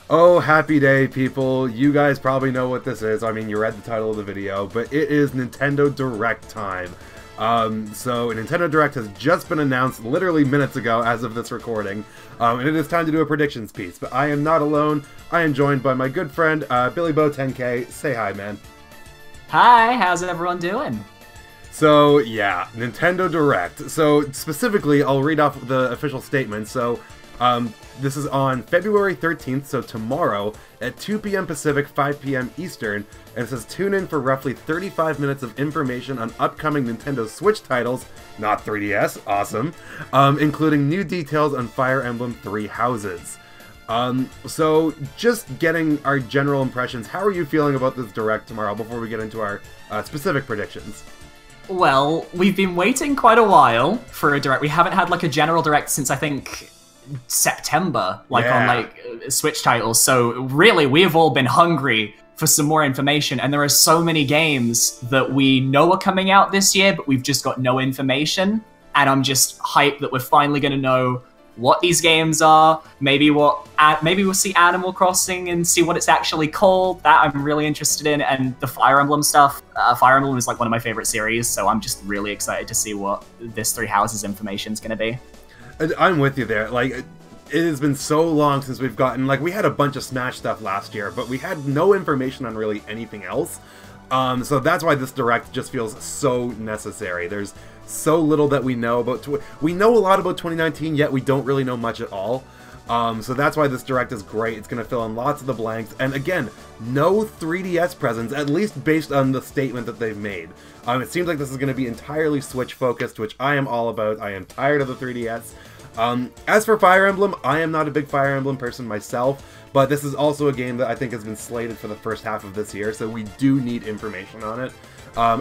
Oh, happy day, people. You guys probably know what this is. I mean, you read the title of the video, but it is Nintendo Direct time. So Nintendo Direct has just been announced literally minutes ago as of this recording, and it is time to do a predictions piece. But I am not alone. I am joined by my good friend, Billy Bo 10K. Say hi, man. Hi, how's everyone doing? So, yeah, Nintendo Direct. So, specifically, I'll read off the official statement. So, this is on February 13th, so tomorrow, at 2 p.m. Pacific, 5 p.m. Eastern, and it says tune in for roughly 35 minutes of information on upcoming Nintendo Switch titles, not 3DS, awesome, including new details on Fire Emblem Three Houses. So, just getting our general impressions, how are you feeling about this Direct tomorrow before we get into our specific predictions? Well, we've been waiting quite a while for a Direct. We haven't had, like, a general Direct since, I think, September, on Switch titles. So really, we have all been hungry for some more information, and there are so many games that we know are coming out this year, but we've just got no information. And I'm just hyped that we're finally going to know what these games are. Maybe we'll see Animal Crossing and see what it's actually called. That I'm really interested in, and the Fire Emblem stuff. Fire Emblem is like one of my favorite series, so I'm just really excited to see what this Three Houses information is going to be. I'm with you there. Like, it has been so long since we've gotten, like, we had a bunch of Smash stuff last year, but we had no information on really anything else. So that's why this Direct just feels so necessary. There's so little that we know about. We know a lot about 2019, yet we don't really know much at all. So that's why this Direct is great. It's going to fill in lots of the blanks. And again, no 3DS presence, at least based on the statement that they've made. It seems like this is going to be entirely Switch-focused, which I am all about. I am tired of the 3DS. As for Fire Emblem, I am not a big Fire Emblem person myself, but this is also a game that I think has been slated for the first half of this year, so we do need information on it. I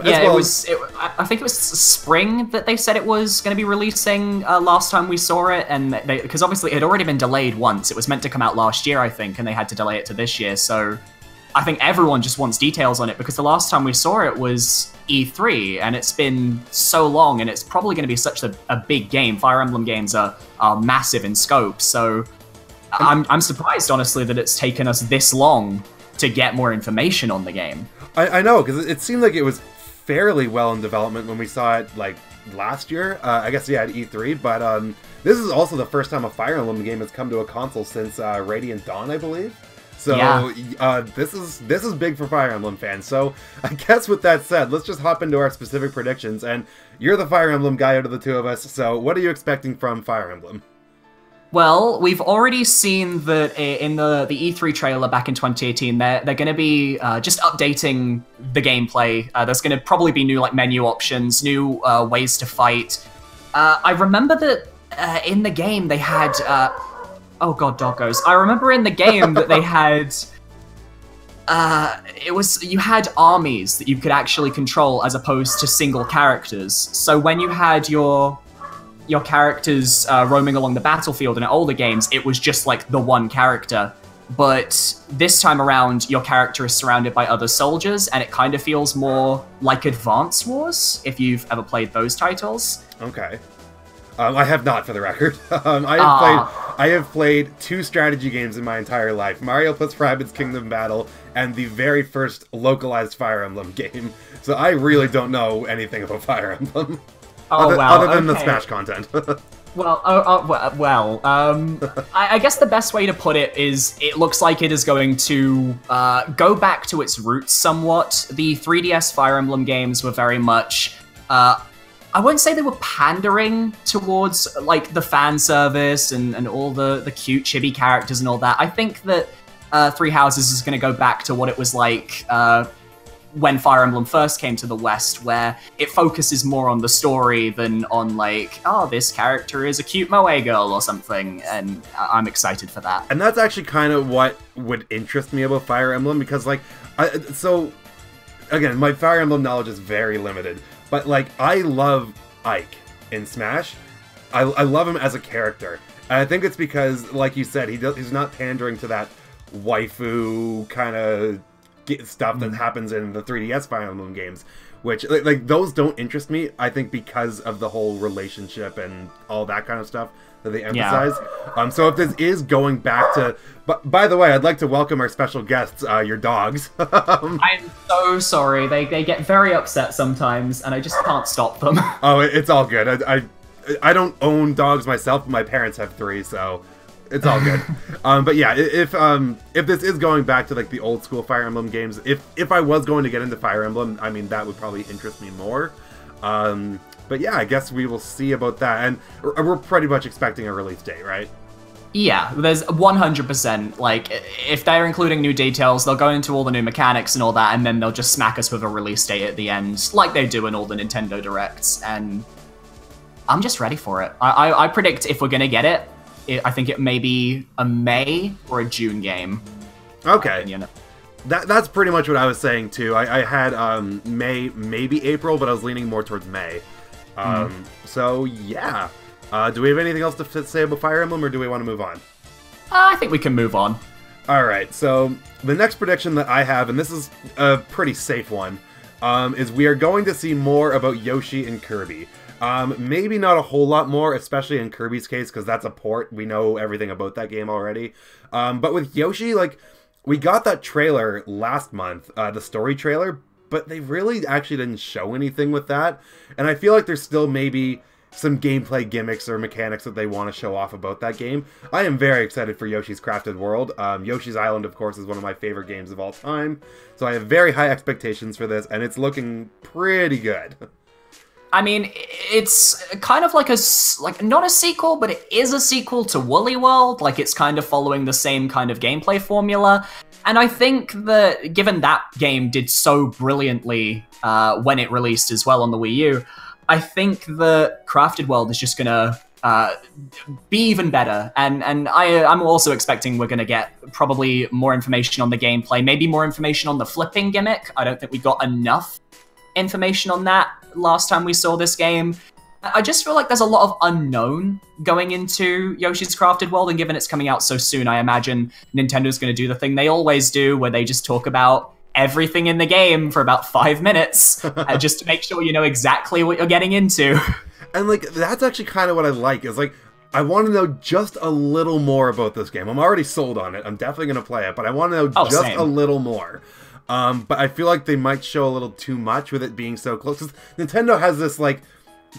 think it was spring that they said it was going to be releasing last time we saw it, and because obviously it had already been delayed once. It was meant to come out last year, I think, and they had to delay it to this year, so I think everyone just wants details on it, because the last time we saw it was E3, and it's been so long, and it's probably going to be such a big game. Fire Emblem games are massive in scope, so I'm surprised, honestly, that it's taken us this long to get more information on the game. I know, because it seemed like it was fairly well in development when we saw it, like, last year. I guess, yeah, at E3, but this is also the first time a Fire Emblem game has come to a console since Radiant Dawn, I believe. So, yeah. This is big for Fire Emblem fans. So, I guess with that said, let's just hop into our specific predictions. And you're the Fire Emblem guy out of the two of us, so what are you expecting from Fire Emblem? Well, we've already seen that in the E3 trailer back in 2018, they're going to be just updating the gameplay. There's going to probably be new menu options, new ways to fight. I remember that in the game they had... oh god, doggos. I remember in the game that they had... you had armies that you could actually control as opposed to single characters. So when you had your characters roaming along the battlefield in older games, it was just like the one character. But this time around, your character is surrounded by other soldiers, and it kind of feels more like Advance Wars, if you've ever played those titles. Okay. I have not, for the record. I have played 2 strategy games in my entire life. Mario plus Rabbids Kingdom Battle, and the very first localized Fire Emblem game. So I really don't know anything about Fire Emblem. Other than the Smash content. I guess the best way to put it is it looks like it is going to go back to its roots somewhat. The 3DS Fire Emblem games were very much... I wouldn't say they were pandering towards like the fan service and all the cute chibi characters and all that. I think that Three Houses is going to go back to what it was like when Fire Emblem first came to the West, where it focuses more on the story than on like, oh, this character is a cute moe girl or something, and I'm excited for that. And that's actually kind of what would interest me about Fire Emblem, because like, so again, my Fire Emblem knowledge is very limited, but like, I love Ike in Smash. I love him as a character, and I think it's because, like you said, he's not pandering to that waifu kind of stuff that happens in the 3DS Fire Emblem games, which, like, those don't interest me, I think, because of the whole relationship and all that kind of stuff that they emphasize. Yeah. So if this is going back to... But by the way, I'd like to welcome our special guests, your dogs. I'm so sorry. They get very upset sometimes, and I just can't stop them. Oh, it's all good. I don't own dogs myself, but my parents have 3, so it's all good. But yeah, if this is going back to like the old school Fire Emblem games, if I was going to get into Fire Emblem, I mean, that would probably interest me more. But yeah, I guess we will see about that, and we're pretty much expecting a release date, right? Yeah, there's 100%, like, if they're including new details, they'll go into all the new mechanics and all that, and then they'll just smack us with a release date at the end, like they do in all the Nintendo Directs, and I'm just ready for it. I predict if we're gonna get it, I think it may be a May or a June game. Okay. That's pretty much what I was saying, too. I had May, maybe April, but I was leaning more towards May. So, yeah. Do we have anything else to say about Fire Emblem, or do we want to move on? I think we can move on. Alright, so the next prediction that I have, and this is a pretty safe one, is we are going to see more about Yoshi and Kirby. Maybe not a whole lot more, especially in Kirby's case, because that's a port. We know everything about that game already. But with Yoshi, like, we got that trailer last month, the story trailer, but they really actually didn't show anything with that. And I feel like there's still maybe some gameplay gimmicks or mechanics that they want to show off about that game. I am very excited for Yoshi's Crafted World. Yoshi's Island, of course, is one of my favorite games of all time. So I have very high expectations for this, and it's looking pretty good. I mean, it's kind of like not a sequel, but it is a sequel to Woolly World. Like, it's kind of following the same kind of gameplay formula. And I think that, given that game did so brilliantly when it released as well on the Wii U, I think the Crafted World is just gonna be even better. And I'm also expecting we're gonna get probably more information on the gameplay, maybe more information on the flipping gimmick. I don't think we got enough information on that last time we saw this game. I just feel like there's a lot of unknown going into Yoshi's Crafted World, and given it's coming out so soon, I imagine Nintendo's going to do the thing they always do, where they just talk about everything in the game for about 5 minutes, just to make sure you know exactly what you're getting into. And, like, that's actually kind of what I like, is, like, I want to know just a little more about this game. I'm already sold on it. I'm definitely going to play it, but I want to know just a little more. But I feel like they might show a little too much with it being so close. 'Cause Nintendo has this, like,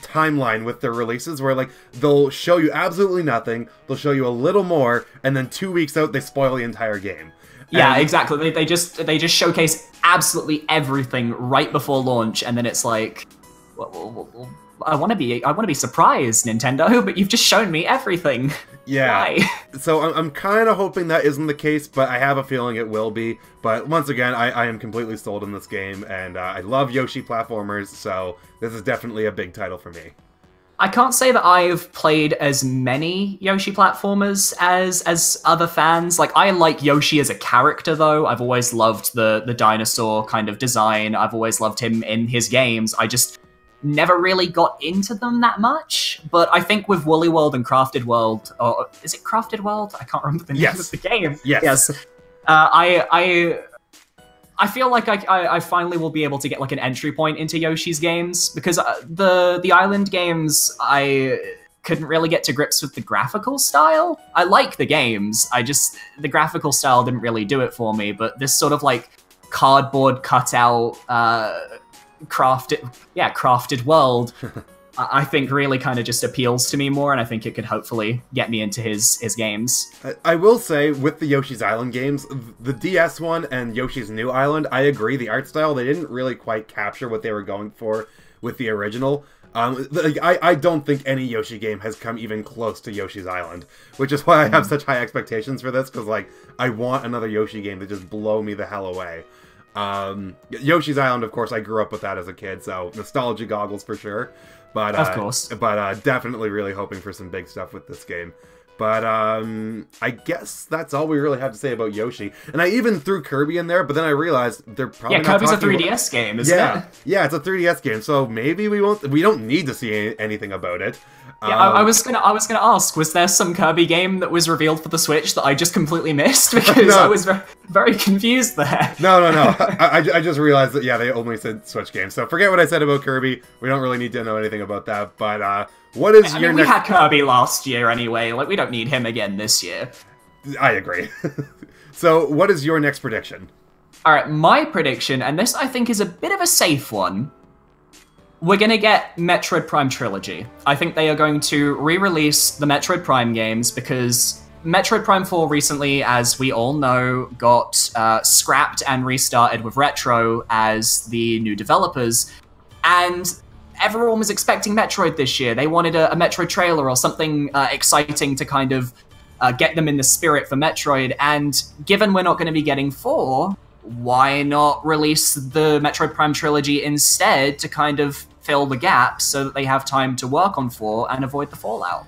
timeline with their releases where, like, they'll show you absolutely nothing, they'll show you a little more, and then 2 weeks out, they spoil the entire game. Yeah, exactly. They just showcase absolutely everything right before launch, and then it's like, well, I want to be surprised, Nintendo, but you've just shown me everything. Yeah. Why? So I'm kind of hoping that isn't the case, but I have a feeling it will be. But once again, I am completely sold on this game, and I love Yoshi platformers, so this is definitely a big title for me. I can't say that I've played as many Yoshi platformers as other fans. Like, I like Yoshi as a character, though. I've always loved the dinosaur kind of design. I've always loved him in his games. I just never really got into them that much. But I think with Woolly World and Crafted World, or is it Crafted World? I can't remember the name of the game. Yes. I feel like I finally will be able to get like an entry point into Yoshi's games, because the Island games, I couldn't really get to grips with the graphical style. I like the games, the graphical style didn't really do it for me, but this sort of like cardboard cutout crafted world I think really kind of just appeals to me more, and I think it could hopefully get me into his games. I will say, with the Yoshi's Island games, the DS one and Yoshi's New Island, I agree, the art style, they didn't really quite capture what they were going for with the original. I don't think any Yoshi game has come even close to Yoshi's Island, which is why I have such high expectations for this, because, like, I want another Yoshi game to just blow me the hell away. Yoshi's Island, of course, I grew up with that as a kid, so nostalgia goggles for sure. But, of course. But definitely really hoping for some big stuff with this game. But I guess that's all we really have to say about Yoshi. And I even threw Kirby in there, but then I realized they're probably not Kirby's a talking 3DS game, isn't it? Yeah, it's a 3DS game, so maybe we don't need to see anything about it. Yeah, I was gonna ask, was there some Kirby game that was revealed for the Switch that I just completely missed? Because I was very, very confused there. No. I just realized that, yeah, they only said Switch games. So forget what I said about Kirby. We don't really need to know anything about that. But what is your next... We had Kirby last year anyway. Like, we don't need him again this year. I agree. So what is your next prediction? Alright, my prediction, and this I think is a bit of a safe one, we're going to get Metroid Prime Trilogy. I think they are going to re-release the Metroid Prime games because Metroid Prime 4 recently, as we all know, got scrapped and restarted with Retro as the new developers. And everyone was expecting Metroid this year. They wanted a Metroid trailer or something exciting to kind of get them in the spirit for Metroid. And given we're not going to be getting 4... why not release the Metroid Prime Trilogy instead to kind of fill the gap so that they have time to work on 4 and avoid the fallout?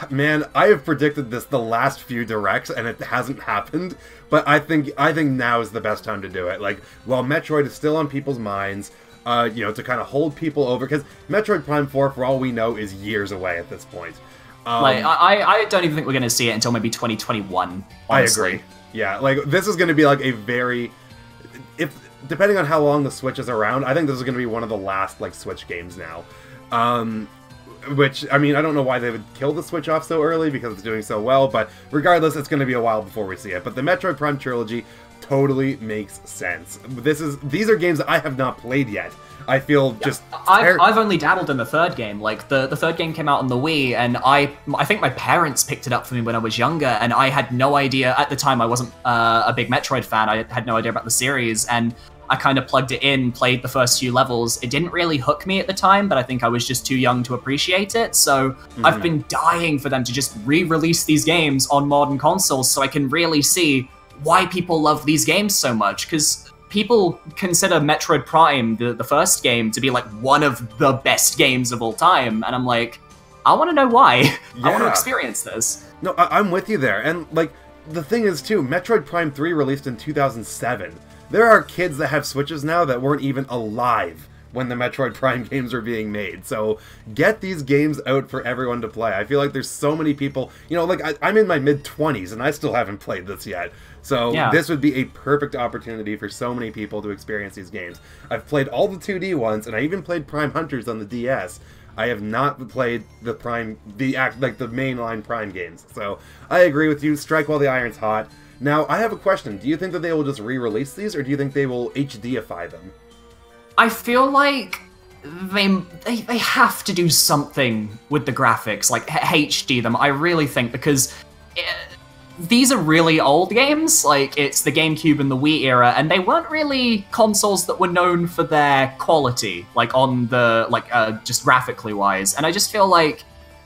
Man, I have predicted this the last few directs and it hasn't happened, but I think now is the best time to do it. Like, while Metroid is still on people's minds, to kind of hold people over, because Metroid Prime 4, for all we know, is years away at this point. I don't even think we're going to see it until maybe 2021, honestly. I agree. Yeah, like, this is going to be, like, a very... Depending on how long the Switch is around, I think this is going to be one of the last, like, Switch games now. Which, I mean, I don't know why they would kill the Switch off so early, because it's doing so well, but regardless, it's going to be a while before we see it. But the Metroid Prime Trilogy totally makes sense. These are games that I have not played yet. I feel just... I've only dabbled in the third game. Like, the third game came out on the Wii, and I think my parents picked it up for me when I was younger, and I had no idea... At the time, I wasn't a big Metroid fan. I had no idea about the series, and I kind of plugged it in, played the first few levels. It didn't really hook me at the time, but I think I was just too young to appreciate it, so I've been dying for them to just re-release these games on modern consoles so I can really see why people love these games so much, because... people consider Metroid Prime, the first game, to be like one of the best games of all time, and I'm like, I want to know why. Yeah. I want to experience this. No, I'm with you there, and like, the thing is too, Metroid Prime 3 released in 2007. There are kids that have Switches now that weren't even alive when the Metroid Prime games were being made, so get these games out for everyone to play. I feel like there's so many people, like, I'm in my mid-20s and I still haven't played this yet. So This would be a perfect opportunity for so many people to experience these games. I've played all the 2D ones, and I even played Prime Hunters on the DS. I have not played the mainline Prime games. So I agree with you. Strike while the iron's hot. Now, I have a question. Do you think that they will just re-release these, or do you think they will HDify them? I feel like they have to do something with the graphics, like HD them. I really think, because... these are really old games, like, it's the GameCube and the Wii era, and they weren't really consoles that were known for their quality, like, on the, just graphically wise, and I just feel like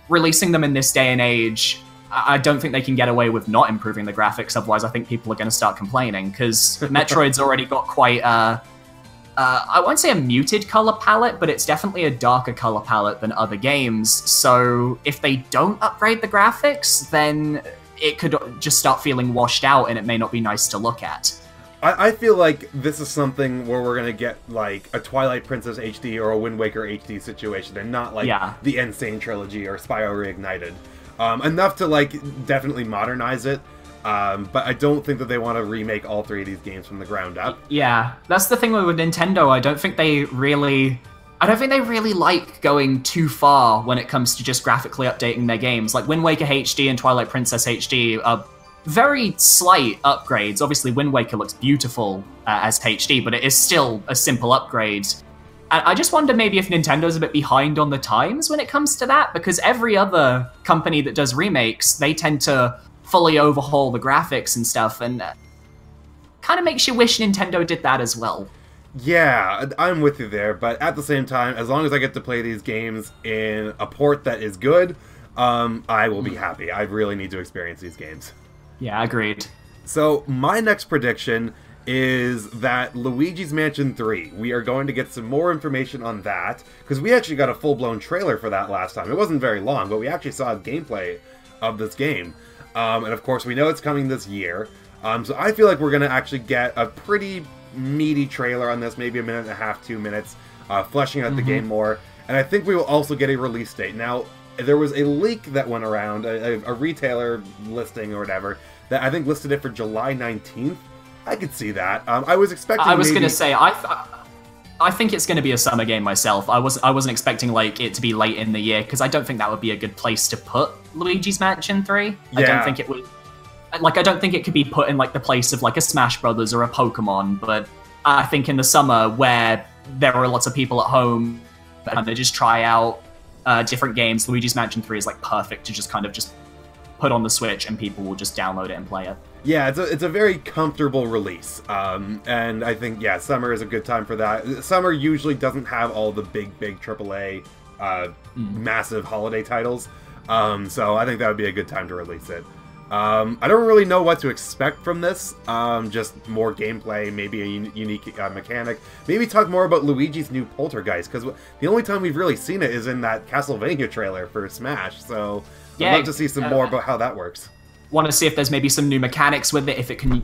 releasing them in this day and age, I don't think they can get away with not improving the graphics, otherwise I think people are going to start complaining, because Metroid's already got quite I won't say a muted color palette, but it's definitely a darker color palette than other games, so if they don't upgrade the graphics, then... it could just start feeling washed out, and it may not be nice to look at. I feel like this is something where we're going to get, like, a Twilight Princess HD or a Wind Waker HD situation, and not, like, the Insane Trilogy or Spyro Reignited. Enough to, like, definitely modernize it, but I don't think that they want to remake all three of these games from the ground up. Yeah, that's the thing with Nintendo. I don't think they really like going too far when it comes to just graphically updating their games. Like, Wind Waker HD and Twilight Princess HD are very slight upgrades. Obviously, Wind Waker looks beautiful as HD, but it is still a simple upgrade. And I just wonder maybe if Nintendo's a bit behind on the times when it comes to that, because every other company that does remakes, they tend to fully overhaul the graphics and stuff, and kind of makes you wish Nintendo did that as well. Yeah, I'm with you there, but at the same time, as long as I get to play these games in a port that is good, I will be happy. I really need to experience these games. Yeah, agreed. So, my next prediction is that Luigi's Mansion 3, we are going to get some more information on that, because we actually got a full-blown trailer for that last time. It wasn't very long, but we actually saw gameplay of this game. And of course, we know it's coming this year. So I feel like we're going to actually get a pretty meaty trailer on this, maybe a minute and a half, 2 minutes, fleshing out the game more. And I think we will also get a release date. Now, there was a leak that went around, a retailer listing or whatever, that I think listed it for July 19th. I could see that. I was expecting. I was going to say I think it's going to be a summer game myself. I wasn't expecting like it to be late in the year because I don't think that would be a good place to put Luigi's Mansion 3. Yeah. I don't think it would. Like, I don't think it could be put in like the place of like a Smash Brothers or a Pokemon. But I think in the summer where there are lots of people at home and they just try out different games, Luigi's Mansion 3 is like perfect to just kind of just put on the Switch and people will just download it and play it. Yeah, it's a very comfortable release, and I think, yeah, summer is a good time for that. Summer usually doesn't have all the big AAA, massive holiday titles, so I think that would be a good time to release it. I don't really know what to expect from this, just more gameplay, maybe a unique mechanic. Maybe talk more about Luigi's new Poltergeist, because the only time we've really seen it is in that Castlevania trailer for Smash, so I'd love to see some more about how that works. Want to see if there's maybe some new mechanics with it, if it can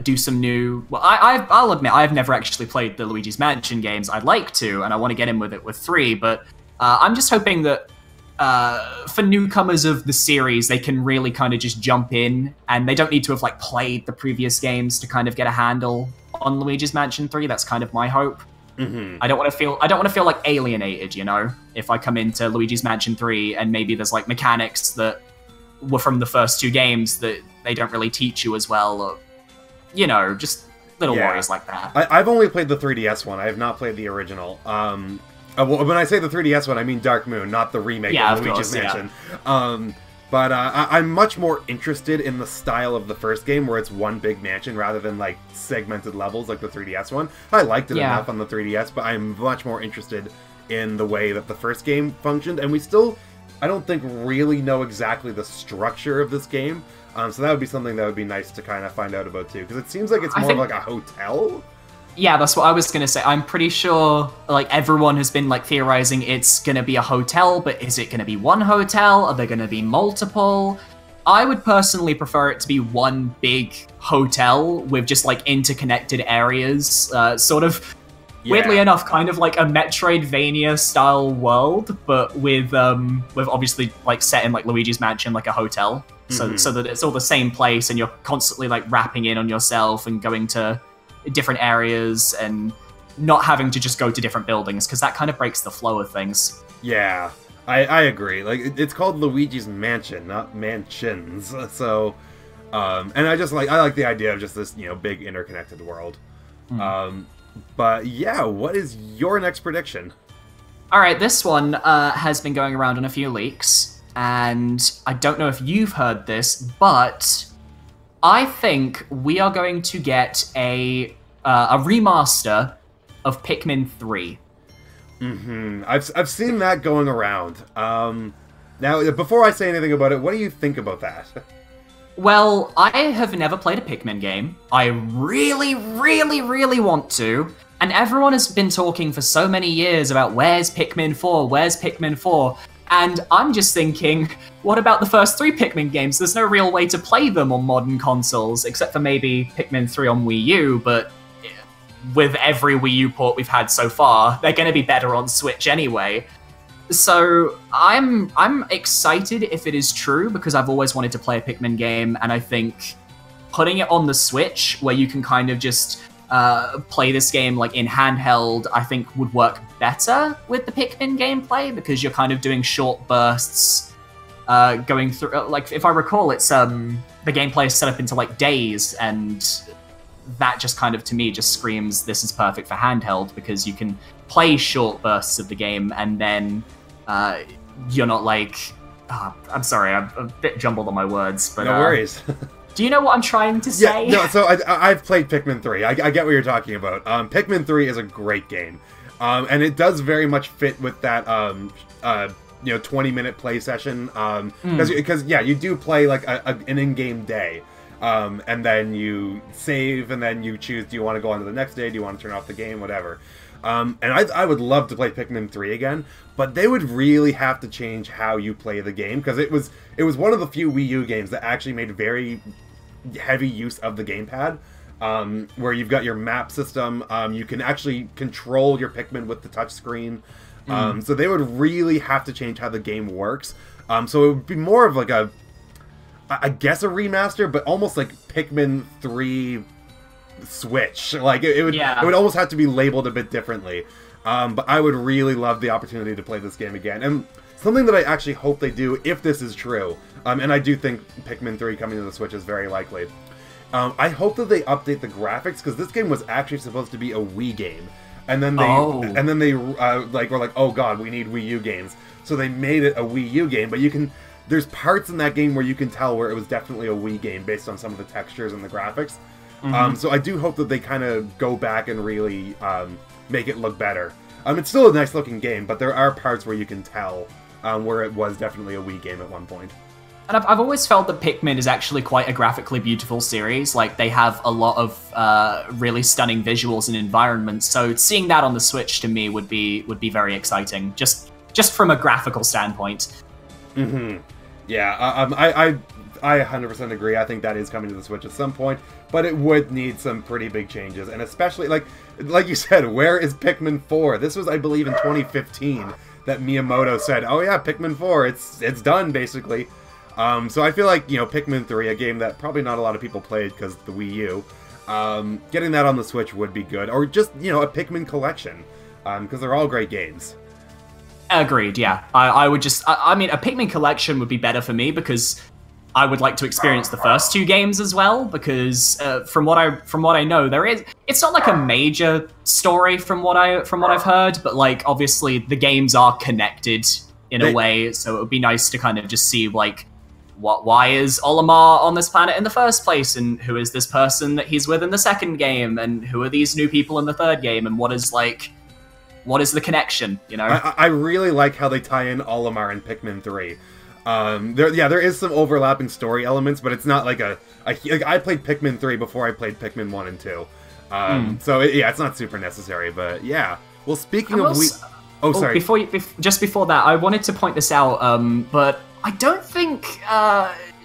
do some new... Well, I'll admit, I've never actually played the Luigi's Mansion games. I'd like to, and I want to get in with it with 3, but I'm just hoping that for newcomers of the series, they can really kind of just jump in, and they don't need to have like played the previous games to kind of get a handle on Luigi's Mansion 3. That's kind of my hope. I don't want to feel like alienated, you know, if I come into Luigi's Mansion 3 and maybe there's like mechanics that were from the first 2 games that they don't really teach you as well, or, you know, just little worries like that. I've only played the 3DS one. I have not played the original. Well, when I say the 3DS one, I mean Dark Moon, not the remake of Luigi's Mansion. But I'm much more interested in the style of the first game, where it's one big mansion rather than like segmented levels like the 3DS one. I liked it enough on the 3DS, but I'm much more interested in the way that the first game functioned, and we still, I don't think, really know exactly the structure of this game. So that would be something that would be nice to kind of find out about too, because it seems like it's more of like a hotel. Yeah, that's what I was gonna say. I'm pretty sure like everyone has been like theorizing it's gonna be a hotel, but is it gonna be one hotel? Are there gonna be multiple? I would personally prefer it to be one big hotel with just like interconnected areas, sort of. Weirdly enough, kind of like a Metroidvania-style world, but with obviously like set in like Luigi's Mansion, like a hotel, so that it's all the same place, and you're constantly like wrapping in on yourself and going to different areas and not having to just go to different buildings, because that kind of breaks the flow of things. Yeah, I agree. Like, it's called Luigi's Mansion, not Mansions. So, and I like the idea of just this, you know, big interconnected world. But yeah, what is your next prediction? All right, this one has been going around in a few leaks, and I don't know if you've heard this, but I think we are going to get a remaster of Pikmin 3. I've seen that going around. Now, before I say anything about it, what do you think about that? Well, I have never played a Pikmin game. I really, really, really want to. And everyone has been talking for so many years about where's Pikmin 4, where's Pikmin 4. And I'm just thinking, what about the first 3 Pikmin games? There's no real way to play them on modern consoles, except for maybe Pikmin 3 on Wii U, but with every Wii U port we've had so far, they're going to be better on Switch anyway. So I'm excited if it is true, because I've always wanted to play a Pikmin game, and I think putting it on the Switch, where you can kind of just play this game like in handheld, I think would work better with the Pikmin gameplay, because you're kind of doing short bursts, going through. Like, if I recall, it's the gameplay is set up into like days, and that just kind of, to me, just screams this is perfect for handheld, because you can play short bursts of the game, and then you're not like... I'm sorry, I'm a bit jumbled on my words, but... No worries. Do you know what I'm trying to say? Yeah, no, so I've played Pikmin 3. I get what you're talking about. Pikmin 3 is a great game. And it does very much fit with that, 20-minute play session. Because, yeah, you do play, like, an in-game day. And then you save, and then you choose, do you want to go on to the next day, do you want to turn off the game, whatever. And I would love to play Pikmin 3 again, but they would really have to change how you play the game, because it was one of the few Wii U games that actually made very heavy use of the gamepad, where you've got your map system, you can actually control your Pikmin with the touchscreen, so they would really have to change how the game works. So it would be more of like I guess a remaster, but almost like Pikmin 3 Switch. Like it would almost have to be labeled a bit differently. But I would really love the opportunity to play this game again. And something that I actually hope they do, if this is true, and I do think Pikmin 3 coming to the Switch is very likely, I hope that they update the graphics, because this game was actually supposed to be a Wii game. And then they like were like, oh god, we need Wii U games. So they made it a Wii U game, but there's parts in that game where you can tell where it was definitely a Wii game based on some of the textures and the graphics. So I do hope that they kind of go back and really make it look better. It's still a nice looking game, but there are parts where you can tell where it was definitely a Wii game at one point. And I've always felt that Pikmin is actually quite a graphically beautiful series. Like, they have a lot of really stunning visuals and environments, so seeing that on the Switch to me would be very exciting, just from a graphical standpoint. Yeah, I 100% agree. I think that is coming to the Switch at some point, but it would need some pretty big changes, and especially, like you said, where is Pikmin 4? This was, I believe, in 2015 that Miyamoto said, oh yeah, Pikmin 4, it's done, basically. So I feel like, Pikmin 3, a game that probably not a lot of people played because the Wii U, getting that on the Switch would be good. Or just, a Pikmin collection, because they're all great games. Agreed, yeah. I would just... I mean, a Pikmin collection would be better for me, because I would like to experience the first two games as well, because from what I know, it's not like a major story from what I've heard, but like, obviously the games are connected in a way, so it would be nice to kind of just see, like, why is Olimar on this planet in the first place, and who is this person that he's with in the second game, and who are these new people in the third game, and what is the connection, I really like how they tie in Olimar in Pikmin 3. There is some overlapping story elements, but it's not like I played Pikmin 3 before I played Pikmin 1 and 2. So it's not super necessary, but yeah. Well, speaking of sorry. Just before that, I wanted to point this out, but I don't think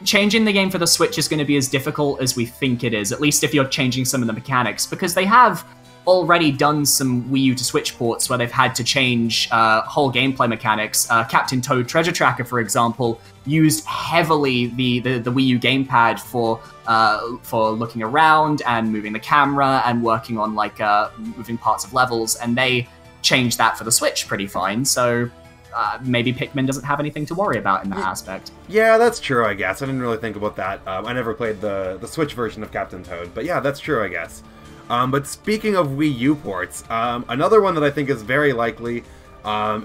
changing the game for the Switch is going to be as difficult as we think it is, at least if you're changing some of the mechanics, because they have already done some Wii U to Switch ports where they've had to change whole gameplay mechanics. Captain Toad Treasure Tracker, for example, used heavily the Wii U gamepad for looking around and moving the camera and working on like moving parts of levels, and they changed that for the Switch pretty fine. So maybe Pikmin doesn't have anything to worry about in that aspect. Yeah, that's true, I guess. I didn't really think about that. I never played the Switch version of Captain Toad, but yeah, that's true, I guess. But speaking of Wii U ports, another one that I think is very likely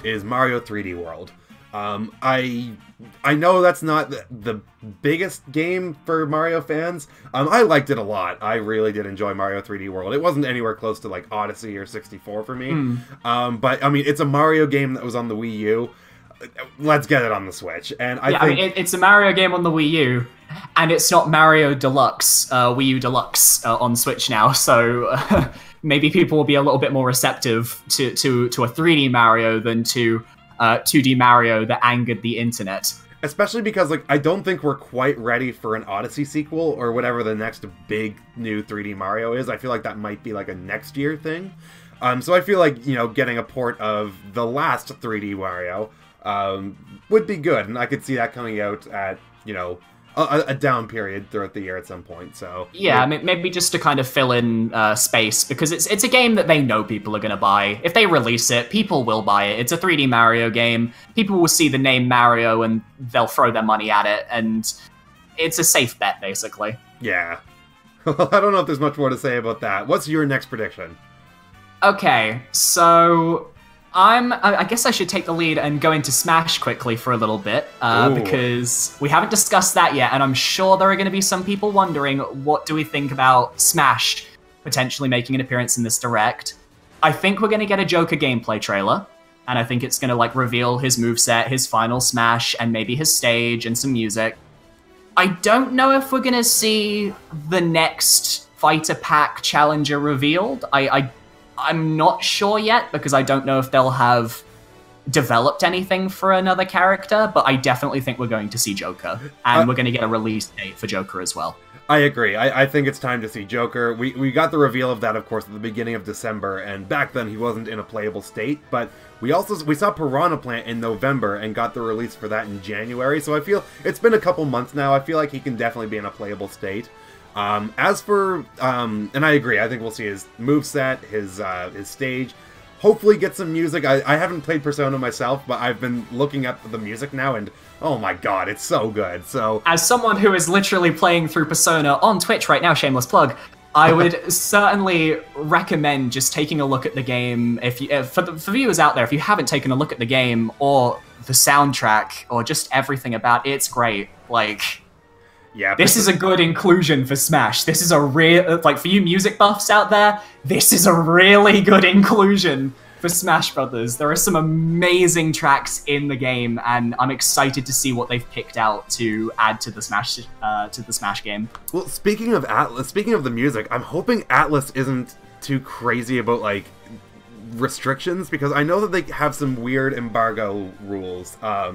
is Mario 3D World. I know that's not the biggest game for Mario fans. I liked it a lot. I really did enjoy Mario 3D World. It wasn't anywhere close to like Odyssey or 64 for me. But I mean, it's a Mario game that was on the Wii U. Let's get it on the Switch. And I mean, it's a Mario game on the Wii U, and it's not Mario Deluxe, Wii U Deluxe on Switch now. So maybe people will be a little bit more receptive to a 3D Mario than to 2D Mario that angered the internet. Especially because, like, I don't think we're quite ready for an Odyssey sequel or whatever the next big new 3D Mario is. I feel like that might be like a next year thing. So I feel like, getting a port of the last 3D Mario would be good, and I could see that coming out at, a down period throughout the year at some point. So yeah, maybe just to kind of fill in space, because it's a game that they know people are going to buy. If they release it, people will buy it. It's a 3D Mario game. People will see the name Mario and they'll throw their money at it, and it's a safe bet, basically. Yeah. I don't know if there's much more to say about that. What's your next prediction? Okay, so I guess I should take the lead and go into Smash quickly for a little bit, because we haven't discussed that yet, and I'm sure there are going to be some people wondering, what do we think about Smash potentially making an appearance in this Direct? I think we're going to get a Joker gameplay trailer, and I think it's going to like reveal his moveset, his final Smash, and maybe his stage and some music. I don't know if we're going to see the next Fighter Pack Challenger revealed. I I'm not sure yet, because I don't know if they'll have developed anything for another character, but I definitely think we're going to see Joker, and we're going to get a release date for Joker as well. I agree. I think it's time to see Joker. We got the reveal of that, of course, at the beginning of December, and back then he wasn't in a playable state, but we saw Piranha Plant in November and got the release for that in January, so I feel it's been a couple months now. I feel like he can definitely be in a playable state. As for, and I agree, I think we'll see his moveset, his stage, hopefully get some music. I haven't played Persona myself, but I've been looking at the music now, and oh my god, it's so good. So, as someone who is literally playing through Persona on Twitch right now, shameless plug, I would certainly recommend just taking a look at the game. For viewers out there, if you haven't taken a look at the game or the soundtrack or just everything about it, it's great. Like, yeah, this is a good inclusion for Smash. This is a real, like, for you music buffs out there, this is a really good inclusion for Smash Brothers. There are some amazing tracks in the game, and I'm excited to see what they've picked out to add to the Smash game. Well, speaking of Atlas, speaking of the music, I'm hoping Atlas isn't too crazy about, like, restrictions, because I know that they have some weird embargo rules. I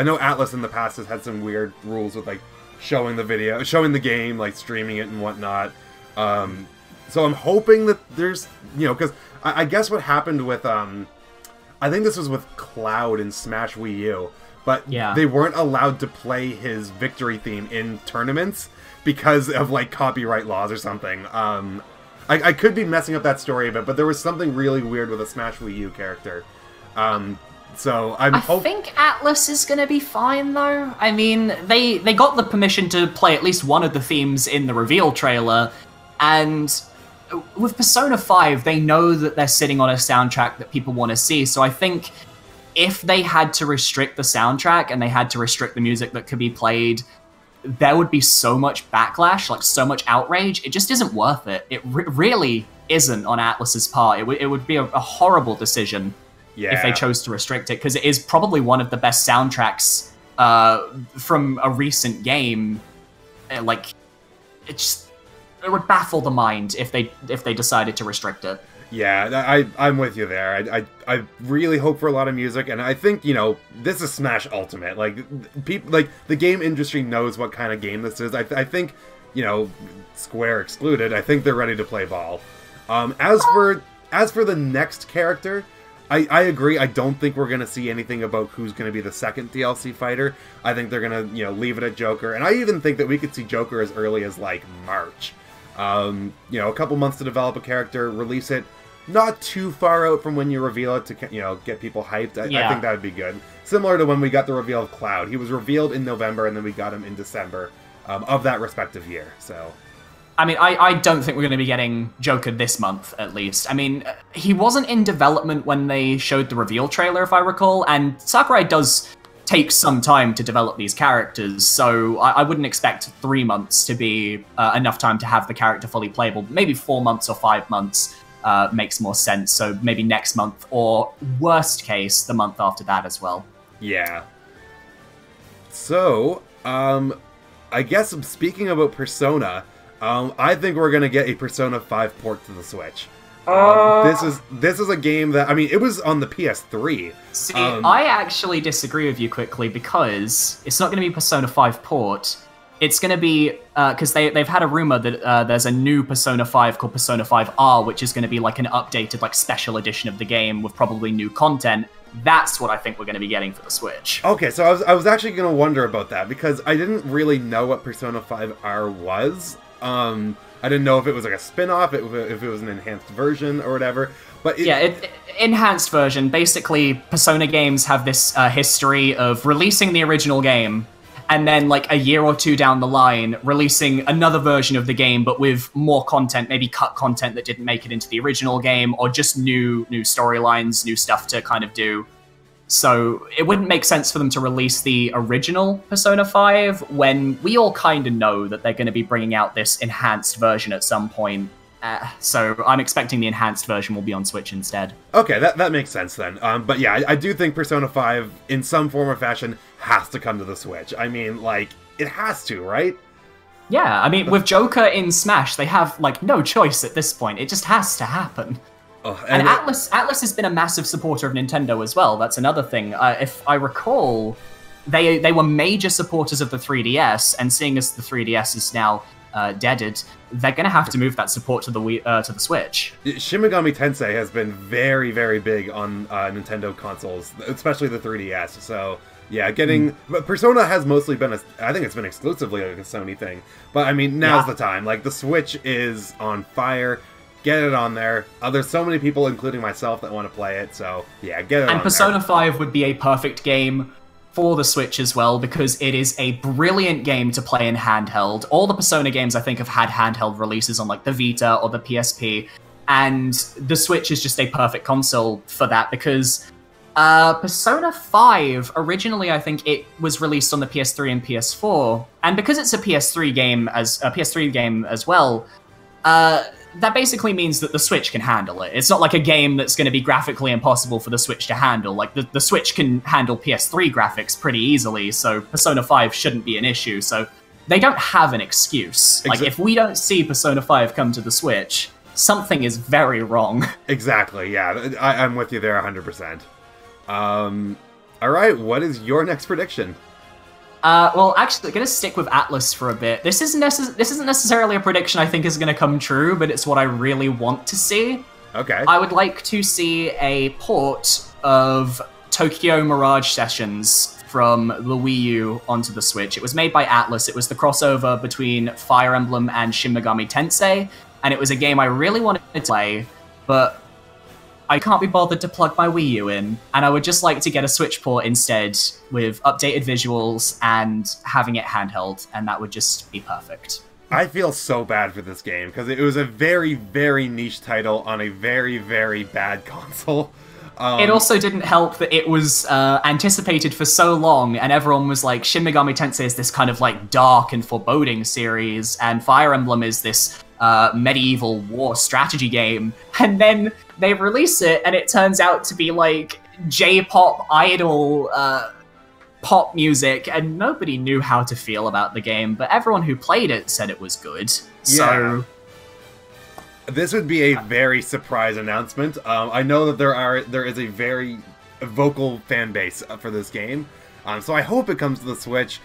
know Atlas in the past has had some weird rules with, like, showing the game, like, streaming it and whatnot. So I'm hoping that there's, because I guess what happened with, I think this was with Cloud in Smash Wii U, but yeah, they weren't allowed to play his victory theme in tournaments because of, like, copyright laws or something. I could be messing up that story a bit, but there was something really weird with a Smash Wii U character. So I think Atlas is going to be fine, though. I mean, they got the permission to play at least one of the themes in the reveal trailer, and with Persona 5, they know that they're sitting on a soundtrack that people want to see, so I think if they had to restrict the soundtrack and they had to restrict the music that could be played, there would be so much backlash, like so much outrage. It just isn't worth it. It really isn't on Atlas's part. It would be a horrible decision. Yeah. If they chose to restrict it, because it is probably one of the best soundtracks from a recent game. Like, it would baffle the mind if they decided to restrict it. Yeah, I'm with you there. I really hope for a lot of music, and I think, this is Smash Ultimate. Like, people, like, the game industry knows what kind of game this is. I think, Square excluded, I think they're ready to play ball. As for the next character, I agree. I don't think we're going to see anything about who's going to be the second DLC fighter. I think they're going to, leave it at Joker. And I even think that we could see Joker as early as, like, March. A couple months to develop a character, release it not too far out from when you reveal it to, get people hyped. I think that would be good. Similar to when we got the reveal of Cloud. He was revealed in November, and then we got him in December of that respective year, so... I mean, I don't think we're going to be getting Joker this month, at least. I mean, he wasn't in development when they showed the reveal trailer, if I recall, and Sakurai does take some time to develop these characters, so I wouldn't expect 3 months to be enough time to have the character fully playable. Maybe 4 months or 5 months makes more sense, so maybe next month, or worst case, the month after that as well. Yeah. So, I guess speaking about Persona... I think we're gonna get a Persona 5 port to the Switch. This is a game that, I mean, it was on the PS3. See, I actually disagree with you quickly, because it's not going to be Persona 5 port. It's going to be, because they've had a rumor that there's a new Persona 5 called Persona 5 R, which is going to be like an updated, like, special edition of the game with probably new content. That's what I think we're going to be getting for the Switch. Okay, so I was actually going to wonder about that, because I didn't really know what Persona 5 R was. I didn't know if it was like a spin-off, if it was an enhanced version or whatever. But enhanced version. Basically, Persona games have this history of releasing the original game, and then, like, a year or two down the line, releasing another version of the game, but with more content, maybe cut content that didn't make it into the original game, or just new storylines, new stuff to kind of do. So it wouldn't make sense for them to release the original Persona 5 when we all kind of know that they're going to be bringing out this enhanced version at some point. So I'm expecting the enhanced version will be on Switch instead. Okay, that makes sense then. But yeah, I do think Persona 5, in some form or fashion, has to come to the Switch. I mean, like, it has to, right? Yeah, I mean, with Joker in Smash, they have, like, no choice at this point. It just has to happen. Oh, and Atlas has been a massive supporter of Nintendo as well. That's another thing. If I recall, they were major supporters of the 3DS, and seeing as the 3DS is now deaded, they're going to have to move that support to the Switch. Shin Megami Tensei has been very, very big on Nintendo consoles, especially the 3DS. So yeah, but Persona has mostly been I think it's been exclusively like a Sony thing. But I mean, now's the time. Like, the Switch is on fire. Get it on there. There's so many people, including myself, that want to play it. So yeah, get it on there. And Persona 5 would be a perfect game for the Switch as well, because it is a brilliant game to play in handheld. All the Persona games, I think, have had handheld releases on, like, the Vita or the PSP, and the Switch is just a perfect console for that, because Persona 5, originally, I think it was released on the PS3 and PS4, and because it's a PS3 game as well, that basically means that the Switch can handle it. It's not like a game that's going to be graphically impossible for the Switch to handle. Like, the Switch can handle PS3 graphics pretty easily, so Persona 5 shouldn't be an issue. So they don't have an excuse. Like, if we don't see Persona 5 come to the Switch, something is very wrong. Exactly, yeah. I'm with you there 100%. Alright, what is your next prediction? Well, actually, I'm going to stick with Atlas for a bit. This isn't necessarily a prediction I think is going to come true, but it's what I really want to see. Okay. I would like to see a port of Tokyo Mirage Sessions from the Wii U onto the Switch. It was made by Atlas. It was the crossover between Fire Emblem and Shin Megami Tensei, and it was a game I really wanted to play, but I can't be bothered to plug my Wii U in, and I would just like to get a Switch port instead with updated visuals and having it handheld, and that would just be perfect. I feel so bad for this game, because it was a very, very niche title on a very, very bad console. It also didn't help that it was anticipated for so long, and everyone was like, Shin Megami Tensei is this kind of, like, dark and foreboding series, and Fire Emblem is this medieval war strategy game, and then they release it and it turns out to be like J-pop idol pop music, and nobody knew how to feel about the game, but everyone who played it said it was good. So this would be a very surprise announcement. I know that there is a very vocal fan base for this game, so I hope it comes to the Switch.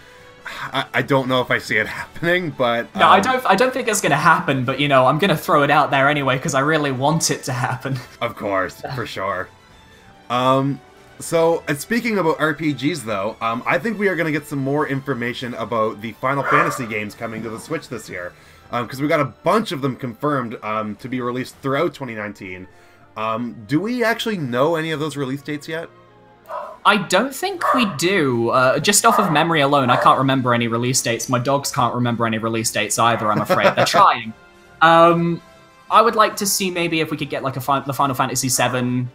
I don't know if I see it happening, but no, I don't think it's going to happen. But, you know, I'm going to throw it out there anyway because I really want it to happen. Of course, for sure. So, speaking about RPGs, though, I think we are going to get some more information about the Final Fantasy games coming to the Switch this year, because we got a bunch of them confirmed to be released throughout 2019. Do we actually know any of those release dates yet? I don't think we do. Just off of memory alone, I can't remember any release dates. My dogs can't remember any release dates either, I'm afraid. They're trying. I would like to see maybe if we could get like the Final Fantasy VII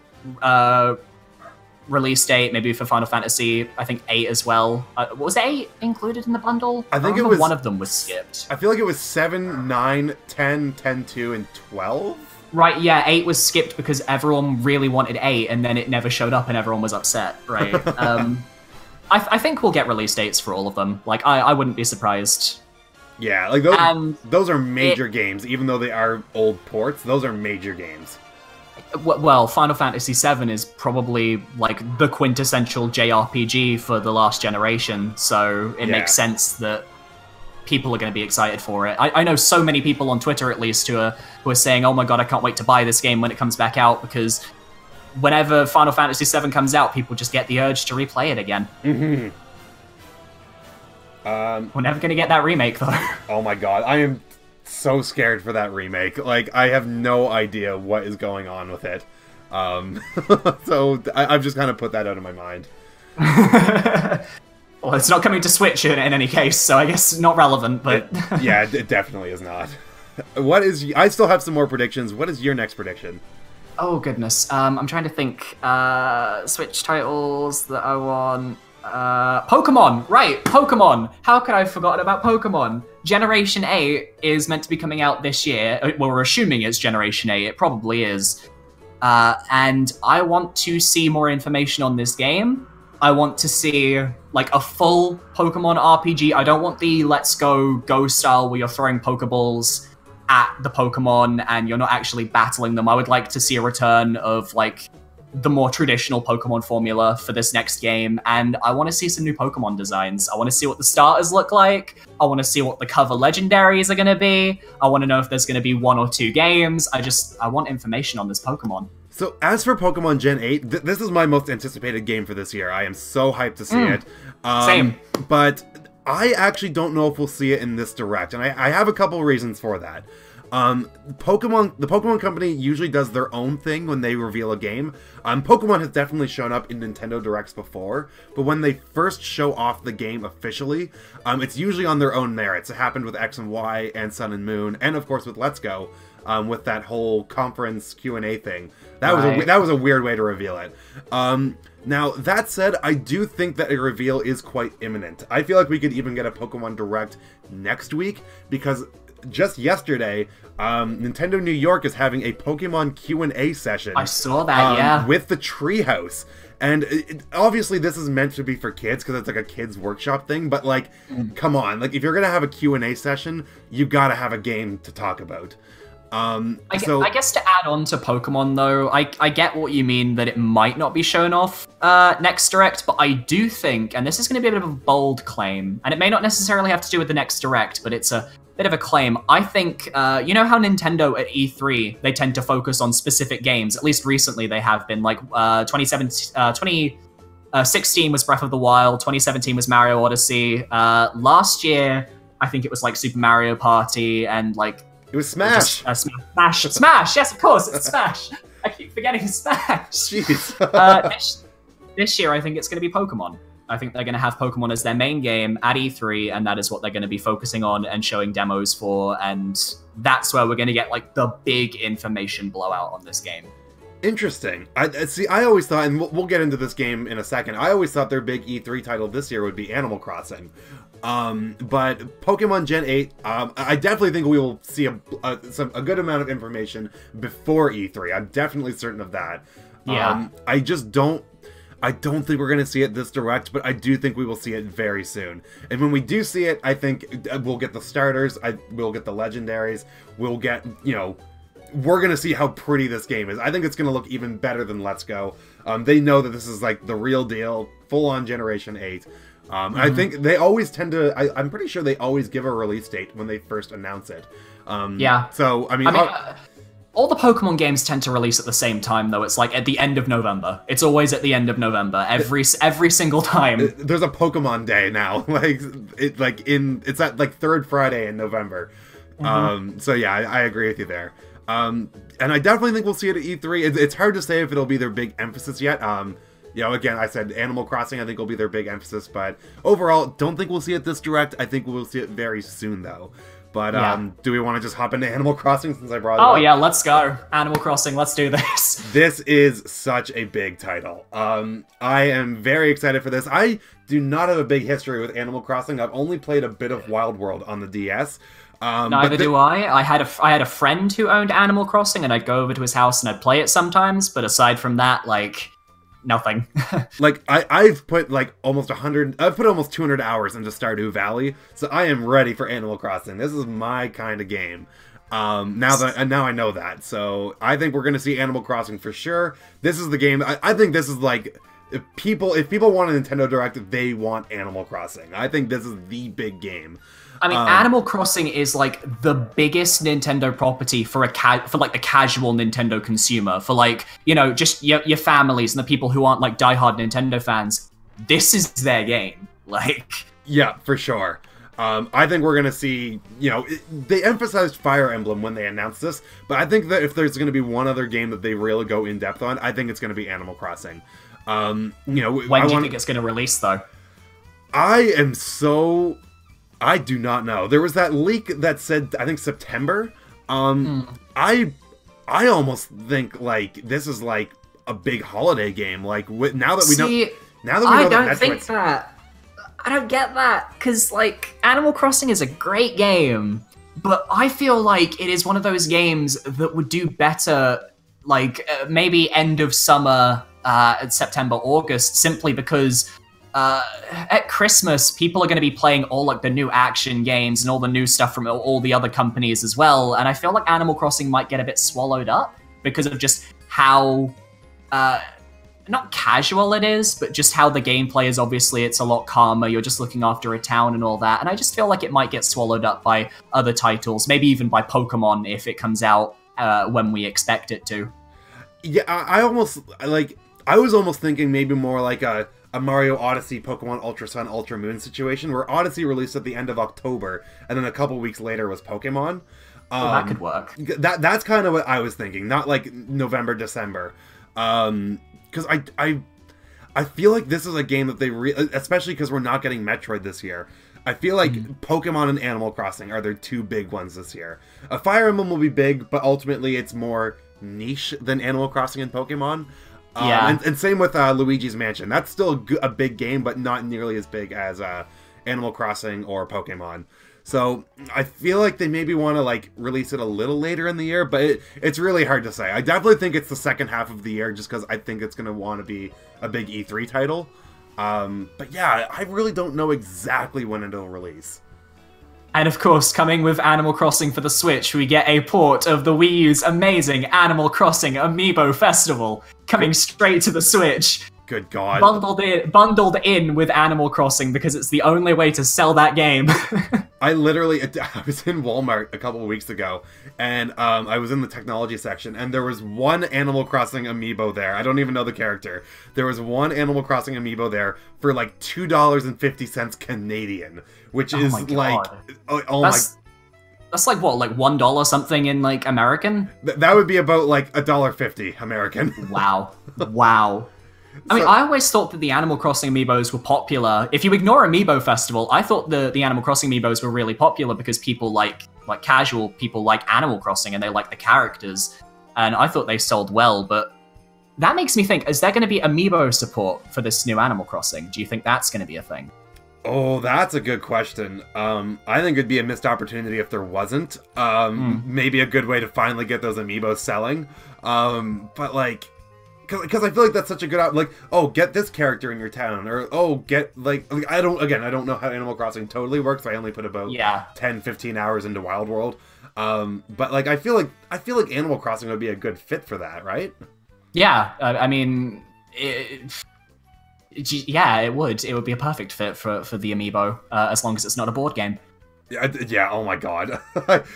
release date, maybe for Final Fantasy, I think 8 as well. Was 8 included in the bundle? I think it was... one of them was skipped. I feel like it was 7, 9, 10, 10-2, and 12? Right, yeah, 8 was skipped because everyone really wanted 8, and then it never showed up and everyone was upset, right? I think we'll get release dates for all of them. Like, I wouldn't be surprised. Yeah, like those are major games, even though they are old ports, those are major games. Well, Final Fantasy VII is probably, like, the quintessential JRPG for the last generation, so it makes sense that people are going to be excited for it. I know so many people on Twitter, at least, who are saying, oh my god, I can't wait to buy this game when it comes back out, because whenever Final Fantasy VII comes out, people just get the urge to replay it again. Mm-hmm. We're never going to get that remake, though. Oh my god, I am so scared for that remake. Like, I have no idea what is going on with it. So I've just kind of put that out of my mind. Well, it's not coming to Switch in any case, so I guess not relevant, but... Yeah, it definitely is not. I still have some more predictions. What is your next prediction? Oh, goodness. I'm trying to think. Switch titles that I want... Pokemon! Right, Pokemon! How could I have forgotten about Pokemon? Generation 8 is meant to be coming out this year. Well, we're assuming it's Generation 8. It probably is. And I want to see more information on this game. I want to see like a full Pokemon RPG. I don't want the Let's Go style where you're throwing Pokeballs at the Pokemon and you're not actually battling them. I would like to see a return of like the more traditional Pokemon formula for this next game, and I want to see some new Pokemon designs. I want to see what the starters look like. I want to see what the cover legendaries are going to be. I want to know if there's going to be 1 or 2 games. I want information on this Pokemon. So as for Pokemon Gen 8, this is my most anticipated game for this year. I am so hyped to see it. Same. But I actually don't know if we'll see it in this direct, and I have a couple reasons for that. The Pokemon Company usually does their own thing when they reveal a game. Pokemon has definitely shown up in Nintendo Directs before, but when they first show off the game officially, it's usually on their own merits. It happened with X and Y and Sun and Moon, and of course with Let's Go, with that whole conference Q&A thing. That was a weird way to reveal it. Now, that said, I do think that a reveal is quite imminent. I feel like we could even get a Pokemon Direct next week, because just yesterday, Nintendo New York is having a Pokemon Q&A session. I saw that, yeah. With the Treehouse. And obviously this is meant to be for kids, because it's like a kids workshop thing, but like, come on. Like, if you're going to have a Q&A session, you gotta have a game to talk about. I guess to add on to Pokemon, though, I get what you mean that it might not be shown off next Direct, but I do think, and this is going to be a bit of a bold claim, and it may not necessarily have to do with the next Direct, but it's a bit of a claim. I think, you know how Nintendo at E3, they tend to focus on specific games, at least recently they have been, like 2016 was Breath of the Wild, 2017 was Mario Odyssey, last year, I think it was like Super Mario Party, and like it was Smash. Smash. Yes, of course, it's Smash. I keep forgetting Smash. Jeez. This year, I think it's going to be Pokemon. I think they're going to have Pokemon as their main game at E3, and that is what they're going to be focusing on and showing demos for, and that's where we're going to get like the big information blowout on this game. Interesting. I always thought, and we'll get into this game in a second, I always thought their big E3 title this year would be Animal Crossing. But Pokemon Gen 8, I definitely think we will see a good amount of information before E3. I'm definitely certain of that. Yeah. I don't think we're going to see it this direct, but I do think we will see it very soon. And when we do see it, I think we'll get the starters, we'll get the legendaries, we'll get, you know, we're going to see how pretty this game is. I think it's going to look even better than Let's Go. They know that this is like the real deal, full-on Generation 8. I think they always tend to, I'm pretty sure they always give a release date when they first announce it. Yeah. So, I mean all the Pokemon games tend to release at the same time, though. It's like at the end of November. It's always at the end of November, every single time. There's a Pokemon Day now. It's at like third Friday in November. So yeah, I agree with you there. And I definitely think we'll see it at E3. It's hard to say if it'll be their big emphasis yet. You know, again, I said Animal Crossing I think will be their big emphasis, but overall, don't think we'll see it this direct. I think we'll see it very soon, though. But do we want to just hop into Animal Crossing since I brought it up? Oh yeah, let's go. Animal Crossing, let's do this. This is such a big title. I am very excited for this. I do not have a big history with Animal Crossing. I've only played a bit of Wild World on the DS. Neither do I. I had a friend who owned Animal Crossing, and I'd go over to his house and I'd play it sometimes. But aside from that, like, nothing. Like I've put like almost 200 hours into Stardew Valley, so I am ready for Animal Crossing. This is my kind of game. Now I know that, so I think we're gonna see Animal Crossing for sure. This is the game. I think this is like if people want a Nintendo Direct, they want Animal Crossing. I think this is the big game. I mean, Animal Crossing is like the biggest Nintendo property for like the casual Nintendo consumer, for like, you know, just your families and the people who aren't like diehard Nintendo fans. This is their game. Like, yeah, for sure. I think we're gonna see, you know, they emphasized Fire Emblem when they announced this, but I think that if there's gonna be one other game that they really go in depth on, I think it's gonna be Animal Crossing. You know, when do you think it's gonna release though? I do not know. There was that leak that said, I think September. I almost think like this is like a big holiday game. Like now that we know I don't think that. I don't get that, because like Animal Crossing is a great game, but I feel like it is one of those games that would do better, like maybe end of summer, September, August, simply because at Christmas, people are going to be playing all like the new action games and all the new stuff from all the other companies as well. And I feel like Animal Crossing might get a bit swallowed up because of just how not casual it is, but just how the gameplay is. Obviously, it's a lot calmer. You're just looking after a town and all that. And I just feel like it might get swallowed up by other titles, maybe even by Pokemon if it comes out when we expect it to. Yeah, I was almost thinking maybe more like a Mario Odyssey, Pokemon Ultra Sun, Ultra Moon situation, where Odyssey released at the end of October, and then a couple weeks later was Pokemon. That could work. That's kind of what I was thinking, not like November, December. Because I feel like this is a game that they especially because we're not getting Metroid this year. I feel like Pokemon and Animal Crossing are their two big ones this year. A Fire Emblem will be big, but ultimately it's more niche than Animal Crossing and Pokemon. Yeah. And same with Luigi's Mansion. That's still a big game, but not nearly as big as Animal Crossing or Pokemon. So I feel like they maybe want to like release it a little later in the year, but it's really hard to say. I definitely think it's the second half of the year, just because I think it's going to want to be a big E3 title. But yeah, I really don't know exactly when it'll release. And of course, coming with Animal Crossing for the Switch, we get a port of the Wii U's amazing Animal Crossing Amiibo Festival coming straight to the Switch. Good God. Bundled in with Animal Crossing because it's the only way to sell that game. I was in Walmart a couple of weeks ago, and I was in the technology section, and there was one Animal Crossing amiibo there. I don't even know the character. There was one Animal Crossing amiibo there for like $2.50 Canadian, which is like, that's like what, like $1 something in like American? That would be about like $1.50 American. Wow. Wow. I mean, I always thought that the Animal Crossing amiibos were popular. If you ignore Amiibo Festival, I thought the Animal Crossing amiibos were really popular because people like casual people like Animal Crossing and they like the characters. And I thought they sold well, but that makes me think, is there going to be amiibo support for this new Animal Crossing? Do you think that's going to be a thing? Oh, that's a good question. I think it'd be a missed opportunity if there wasn't. Maybe a good way to finally get those amiibos selling. But like... Because I feel like that's such a good like, oh, get this character in your town, or oh, get I don't know how Animal Crossing totally works. I only put about 10-15 hours into Wild World, but like I feel like Animal Crossing would be a good fit for that, right? Yeah, I mean, it would. It would be a perfect fit for the amiibo, as long as it's not a board game. Yeah, oh my God.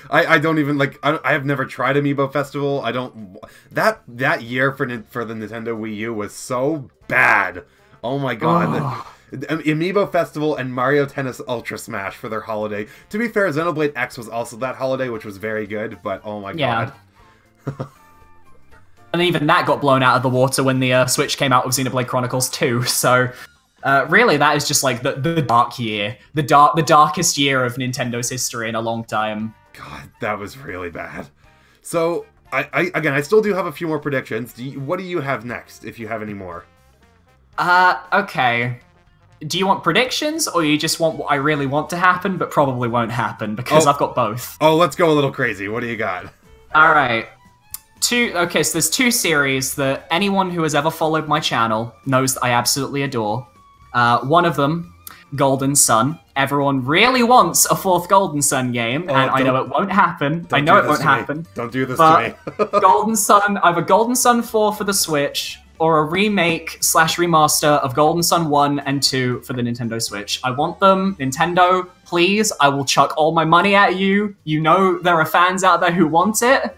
I don't even, like, I have never tried Amiibo Festival. I don't... That year for the Nintendo Wii U was so bad. Oh my God. Amiibo Festival and Mario Tennis Ultra Smash for their holiday. To be fair, Xenoblade X was also that holiday, which was very good, but oh my God. And even that got blown out of the water when the Switch came out with Xenoblade Chronicles 2, so... really, that is just like the dark year. The darkest year of Nintendo's history in a long time. God, that was really bad. So, I still do have a few more predictions. What do you have next, if you have any more? Okay. Do you want predictions, or you just want what I really want to happen, but probably won't happen, because I've got both. Oh, let's go a little crazy. What do you got? Alright. Okay, so there's two series that anyone who has ever followed my channel knows that I absolutely adore. One of them, Golden Sun. Everyone really wants a fourth Golden Sun game, and I know it won't happen. I know it won't happen. Don't do this to me. Golden Sun, either Golden Sun 4 for the Switch, or a remake/remaster of Golden Sun 1 and 2 for the Nintendo Switch. I want them. Nintendo, please, I will chuck all my money at you. You know there are fans out there who want it.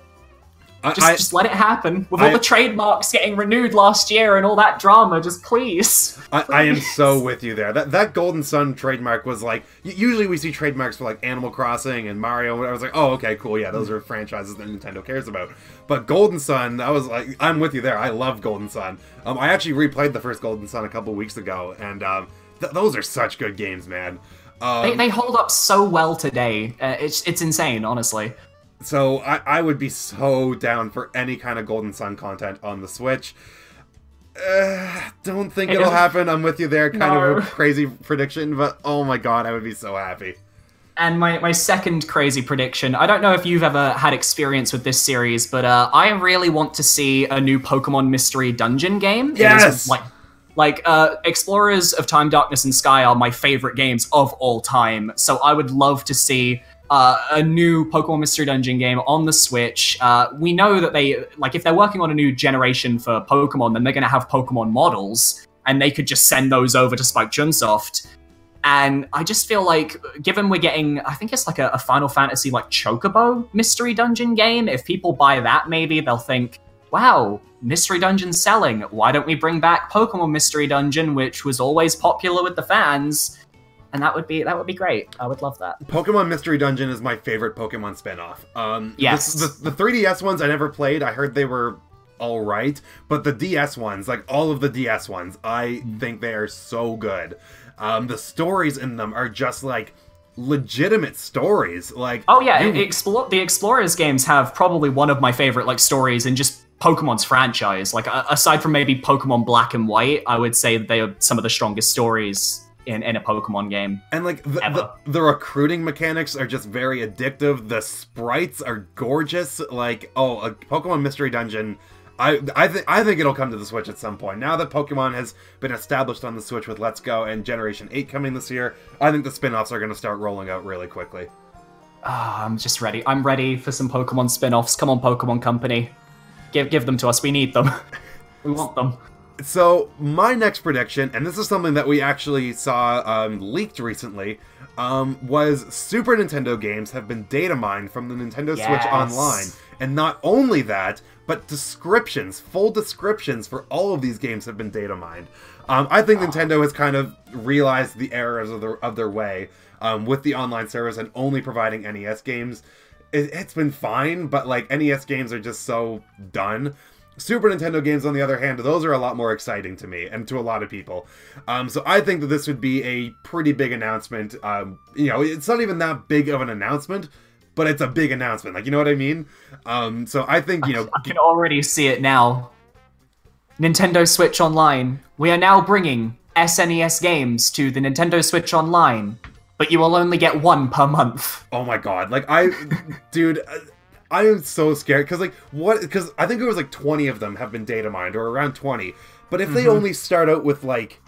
Just let it happen. With all the trademarks getting renewed last year and all that drama, just please. I am so with you there. That Golden Sun trademark was like... Usually we see trademarks for like Animal Crossing and Mario. I was like, oh, okay, cool. Yeah, those are franchises that Nintendo cares about. But Golden Sun, I was like... I'm with you there. I love Golden Sun. I actually replayed the first Golden Sun a couple weeks ago. And those are such good games, man. They hold up so well today. It's insane, honestly. So I would be so down for any kind of Golden Sun content on the Switch. Don't think it'll happen. I'm with you there. Kind of a crazy prediction, but oh my God, I would be so happy. And my second crazy prediction, I don't know if you've ever had experience with this series, but I really want to see a new Pokemon Mystery Dungeon game. Yes! Explorers of Time, Darkness, and Sky are my favorite games of all time, so I would love to see a new Pokemon Mystery Dungeon game on the Switch. We know that if they're working on a new generation for Pokemon, then they're going to have Pokemon models, and they could just send those over to Spike Chunsoft. And I just feel like, given we're getting, I think it's like a Final Fantasy like Chocobo Mystery Dungeon game, if people buy that, maybe they'll think, wow, Mystery Dungeon's selling. Why don't we bring back Pokemon Mystery Dungeon, which was always popular with the fans? And that would be great. I would love that. Pokemon Mystery Dungeon is my favorite Pokemon spinoff. Yes. The 3DS ones I never played. I heard they were all right, but the DS ones, like all of the DS ones, I think they are so good. The stories in them are just like legitimate stories. Like, oh yeah, the Explorers games have probably one of my favorite like stories in just Pokemon's franchise. Like aside from maybe Pokemon Black and White, I would say they are some of the strongest stories in a Pokemon game. And like the recruiting mechanics are just very addictive. The sprites are gorgeous. Like, oh, a Pokemon Mystery Dungeon. I think it'll come to the Switch at some point. Now that Pokemon has been established on the Switch with Let's Go and Generation 8 coming this year, I think the spin-offs are going to start rolling out really quickly. I'm just ready. I'm ready for some Pokemon spin-offs. Come on, Pokemon Company. Give them to us. We need them. We want them. So, my next prediction, and this is something that we actually saw leaked recently, was Super Nintendo games have been data mined from the Nintendo Switch Online. And not only that, but descriptions, full descriptions for all of these games have been data mined. I think Nintendo has kind of realized the errors of their way with the online service and only providing NES games. It's been fine, but like NES games are just so done. Super Nintendo games, on the other hand, those are a lot more exciting to me and to a lot of people. So I think that this would be a pretty big announcement. It's not even that big of an announcement, but it's a big announcement. Like, you know what I mean? So I think, I can already see it now. Nintendo Switch Online. We are now bringing SNES games to the Nintendo Switch Online, but you will only get one per month. Oh my god. Like, dude, I am so scared. Because I think it was like 20 of them have been data mined, or around 20. But if they only start out with like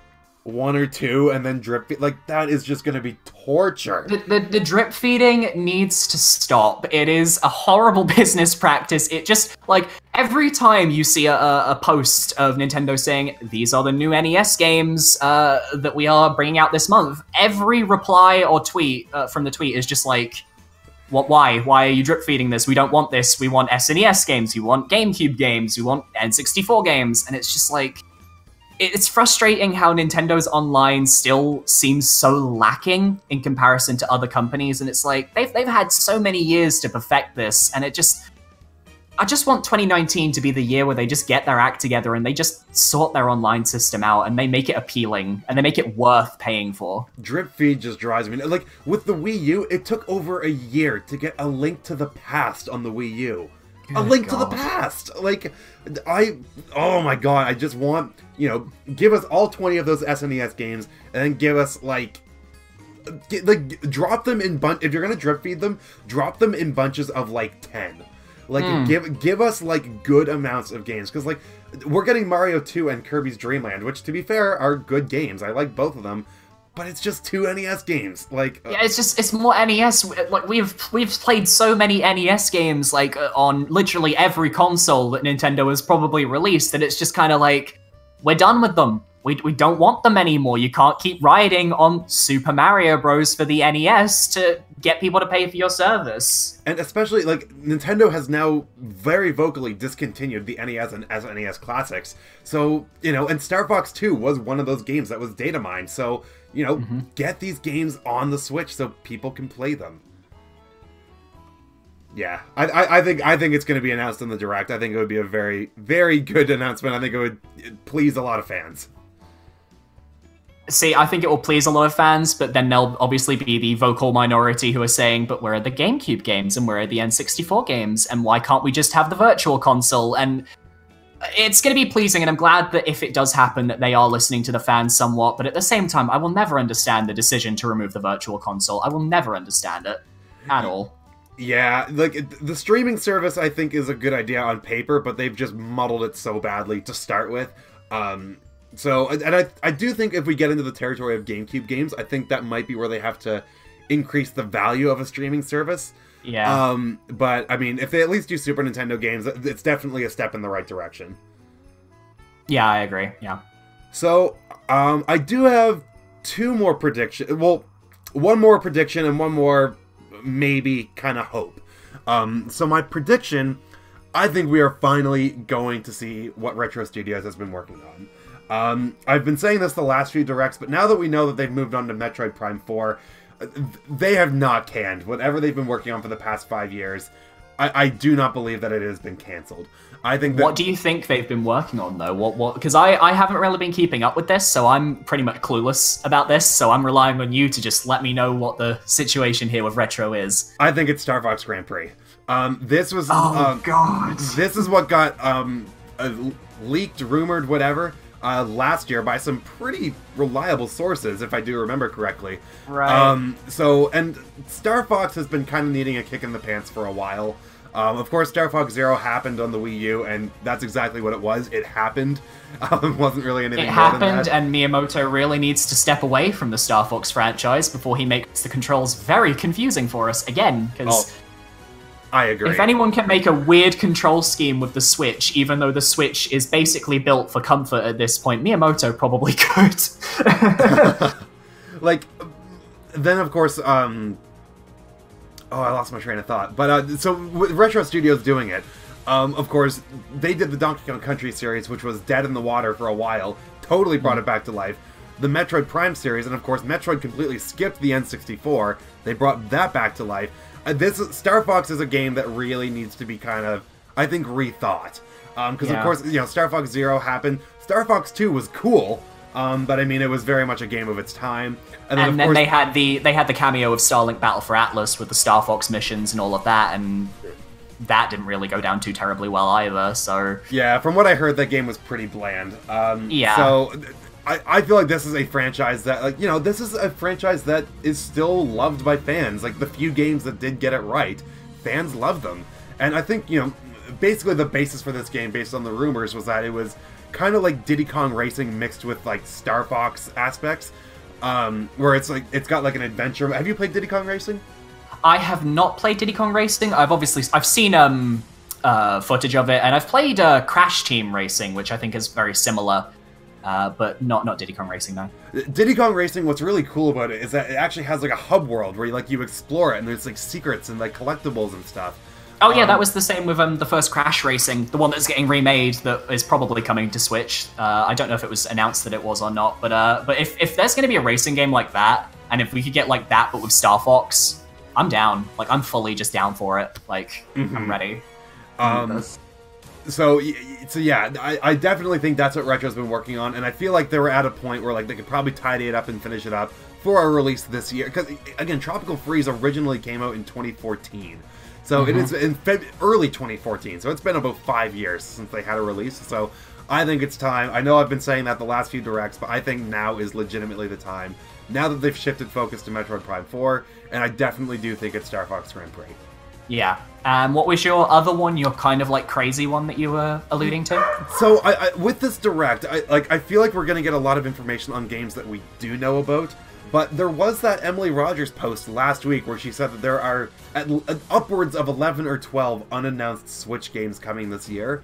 one or two and then drip feed, like, that is just gonna be torture. The drip feeding needs to stop. It is a horrible business practice. It just, like, every time you see a post of Nintendo saying, these are the new NES games that we are bringing out this month, every reply or tweet from the tweet is just like, why? Why are you drip feeding this? We don't want this. We want SNES games. We want GameCube games. We want N64 games. And it's just like, it's frustrating how Nintendo's online still seems so lacking in comparison to other companies, and it's like, they've had so many years to perfect this, and I just want 2019 to be the year where they just get their act together and they just sort their online system out and they make it appealing and they make it worth paying for. Drip feed just drives me. Like, with the Wii U, it took over a year to get A Link to the Past on the Wii U. A Link to the Past! Like, oh my god, I just want, give us all 20 of those SNES games, and then give us, drop them in if you're gonna drip feed them, drop them in bunches of, 10. Give us, good amounts of games, because, we're getting Mario 2 and Kirby's Dream Land, which, to be fair, are good games. I like both of them. But it's just two NES games. Yeah, it's more NES. Like, we've played so many NES games, on literally every console that Nintendo has probably released, and it's just kind of like, we're done with them. We don't want them anymore. You can't keep riding on Super Mario Bros. For the NES to get people to pay for your service. And especially, Nintendo has now very vocally discontinued the NES and SNES classics. So, and Star Fox 2 was one of those games that was data mined. So, get these games on the Switch so people can play them. Yeah, I think it's going to be announced in the Direct. I think it would be a very, very good announcement. I think it would please a lot of fans. See, I think it will please a lot of fans, but then there'll obviously be the vocal minority who are saying, but where are the GameCube games and where are the N64 games? And why can't we just have the Virtual Console? And it's going to be pleasing, and I'm glad that if it does happen, that they are listening to the fans somewhat. But at the same time, I will never understand the decision to remove the Virtual Console. I will never understand it at all. Yeah, like, the streaming service, I think, is a good idea on paper, but they've just muddled it so badly to start with. So, and I do think if we get into the territory of GameCube games, I think that might be where they have to increase the value of a streaming service. Yeah. But, I mean, if they at least do Super Nintendo games, it's definitely a step in the right direction. Yeah, I agree, yeah. So, I do have two more predictions. Well, one more prediction and one more maybe kind of hope. So my prediction, I think we are finally going to see what Retro Studios has been working on. I've been saying this the last few directs, but now that we know that they've moved on to Metroid Prime 4, they have not canned whatever they've been working on for the past 5 years. I do not believe that it has been cancelled. I think that... What do you think they've been working on, though? What? Because I haven't really been keeping up with this, so I'm pretty much clueless about this, so I'm relying on you to just let me know what the situation here with Retro is. I think it's Star Fox Grand Prix. This was... Oh, God! This is what got leaked, rumored, whatever, last year by some pretty reliable sources, if I do remember correctly. Right. So, and Star Fox has been kind of needing a kick in the pants for a while. Of course, Star Fox Zero happened on the Wii U, and that's exactly what it was. It happened. It wasn't really anything more than that. It happened, and Miyamoto really needs to step away from the Star Fox franchise before he makes the controls very confusing for us again, because... I agree. If anyone can make a weird control scheme with the Switch, even though the Switch is basically built for comfort at this point, Miyamoto probably could. Like, then of course, oh, I lost my train of thought. But, so, with Retro Studios doing it, of course, they did the Donkey Kong Country series, which was dead in the water for a while, totally brought it back to life. The Metroid Prime series, and of course, Metroid completely skipped the N64, they brought that back to life. This Star Fox is a game that really needs to be kind of, I think, rethought. Because of course, you know, Star Fox Zero happened. Star Fox 2 was cool, but I mean, it was very much a game of its time. And then course, they had the cameo of Starlink Battle for Atlas with the Star Fox missions and all of that, and that didn't really go down too terribly well either. So yeah, from what I heard, that game was pretty bland. Yeah. So I feel like this is a franchise that, like, you know, this is a franchise that is still loved by fans. Like, the few games that did get it right, fans love them. And I think, you know, basically the basis for this game, based on the rumors, was that it was kind of like Diddy Kong Racing mixed with, like, Star Fox aspects, where it's, like, it's got, like, an adventure. Have you played Diddy Kong Racing? I have not played Diddy Kong Racing. I've seen, footage of it, and I've played, Crash Team Racing, which I think is very similar. But not Diddy Kong Racing, no. Diddy Kong Racing, what's really cool about it is that it actually has, like, a hub world where you explore it, and there's, like, secrets and, like, collectibles and stuff. Oh yeah, that was the same with the first Crash Racing, the one that's getting remade that is probably coming to Switch. I don't know if it was announced that it was or not, but if there's going to be a racing game like that, and if we could get like that but with Star Fox, I'm down. Like, I'm fully just down for it. Like, I'm ready. So yeah, I definitely think that's what Retro's been working on, and I feel like they were at a point where, like, they could probably tidy it up and finish it up for a release this year. Because, again, Tropical Freeze originally came out in 2014. So it is in early 2014, so it's been about 5 years since they had a release, so I think it's time. I know I've been saying that the last few directs, but I think now is legitimately the time. Now that they've shifted focus to Metroid Prime 4, and I definitely do think it's Star Fox Grand Prix. Yeah. What was your other one, your kind of like crazy one that you were alluding to? So, I with this direct, I feel like we're going to get a lot of information on games that we do know about, but there was that Emily Rogers post last week where she said that there are upwards of 11 or 12 unannounced Switch games coming this year,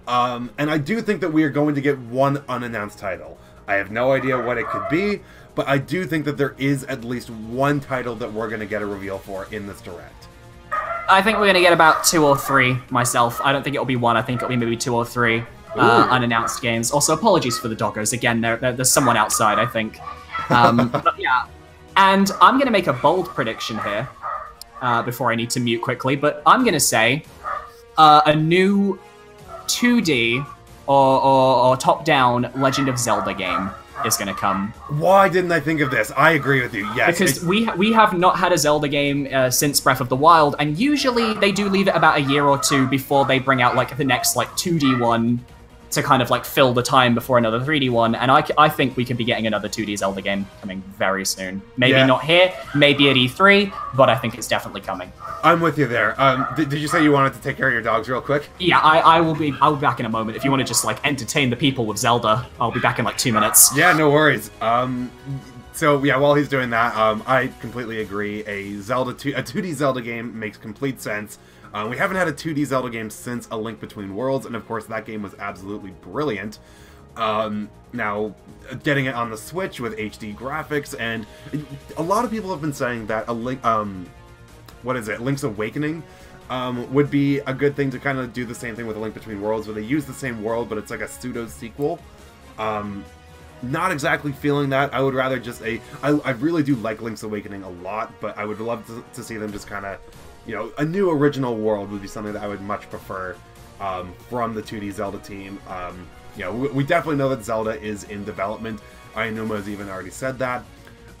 and I do think that we are going to get one unannounced title. I have no idea what it could be, but I do think that there is at least one title that we're going to get a reveal for in this direct. I think we're going to get about 2 or 3 myself. I don't think it'll be 1. I think it'll be maybe 2 or 3 unannounced games. Also, apologies for the doggos. Again, there's someone outside, I think. But yeah. And I'm going to make a bold prediction here before I need to mute quickly. But I'm going to say a new 2D or top-down Legend of Zelda game is going to come. Why didn't I think of this? I agree with you, yes. Because we have not had a Zelda game since Breath of the Wild, and usually they do leave it about a year or 2 before they bring out, like, the next, like, 2D one to kind of like fill the time before another 3D one, and I think we could be getting another 2D Zelda game coming very soon. Maybe not here, maybe at E3, but I think it's definitely coming. I'm with you there. Did you say you wanted to take care of your dogs real quick? Yeah, I'll be back in a moment. If you want to just like entertain the people with Zelda, I'll be back in like 2 minutes. Yeah, no worries. So yeah, while he's doing that, I completely agree. A 2D Zelda game makes complete sense. We haven't had a 2D Zelda game since A Link Between Worlds, and of course that game was absolutely brilliant. Now, getting it on the Switch with HD graphics, and a lot of people have been saying that Link's Awakening would be a good thing to kind of do the same thing with A Link Between Worlds, where they use the same world, but it's like a pseudo-sequel. Not exactly feeling that. I would rather just I really do like Link's Awakening a lot, but I would love to see them just kind of, you know, a new original world would be something that I would much prefer from the 2D Zelda team. You know, we definitely know that Zelda is in development. Aonuma has even already said that.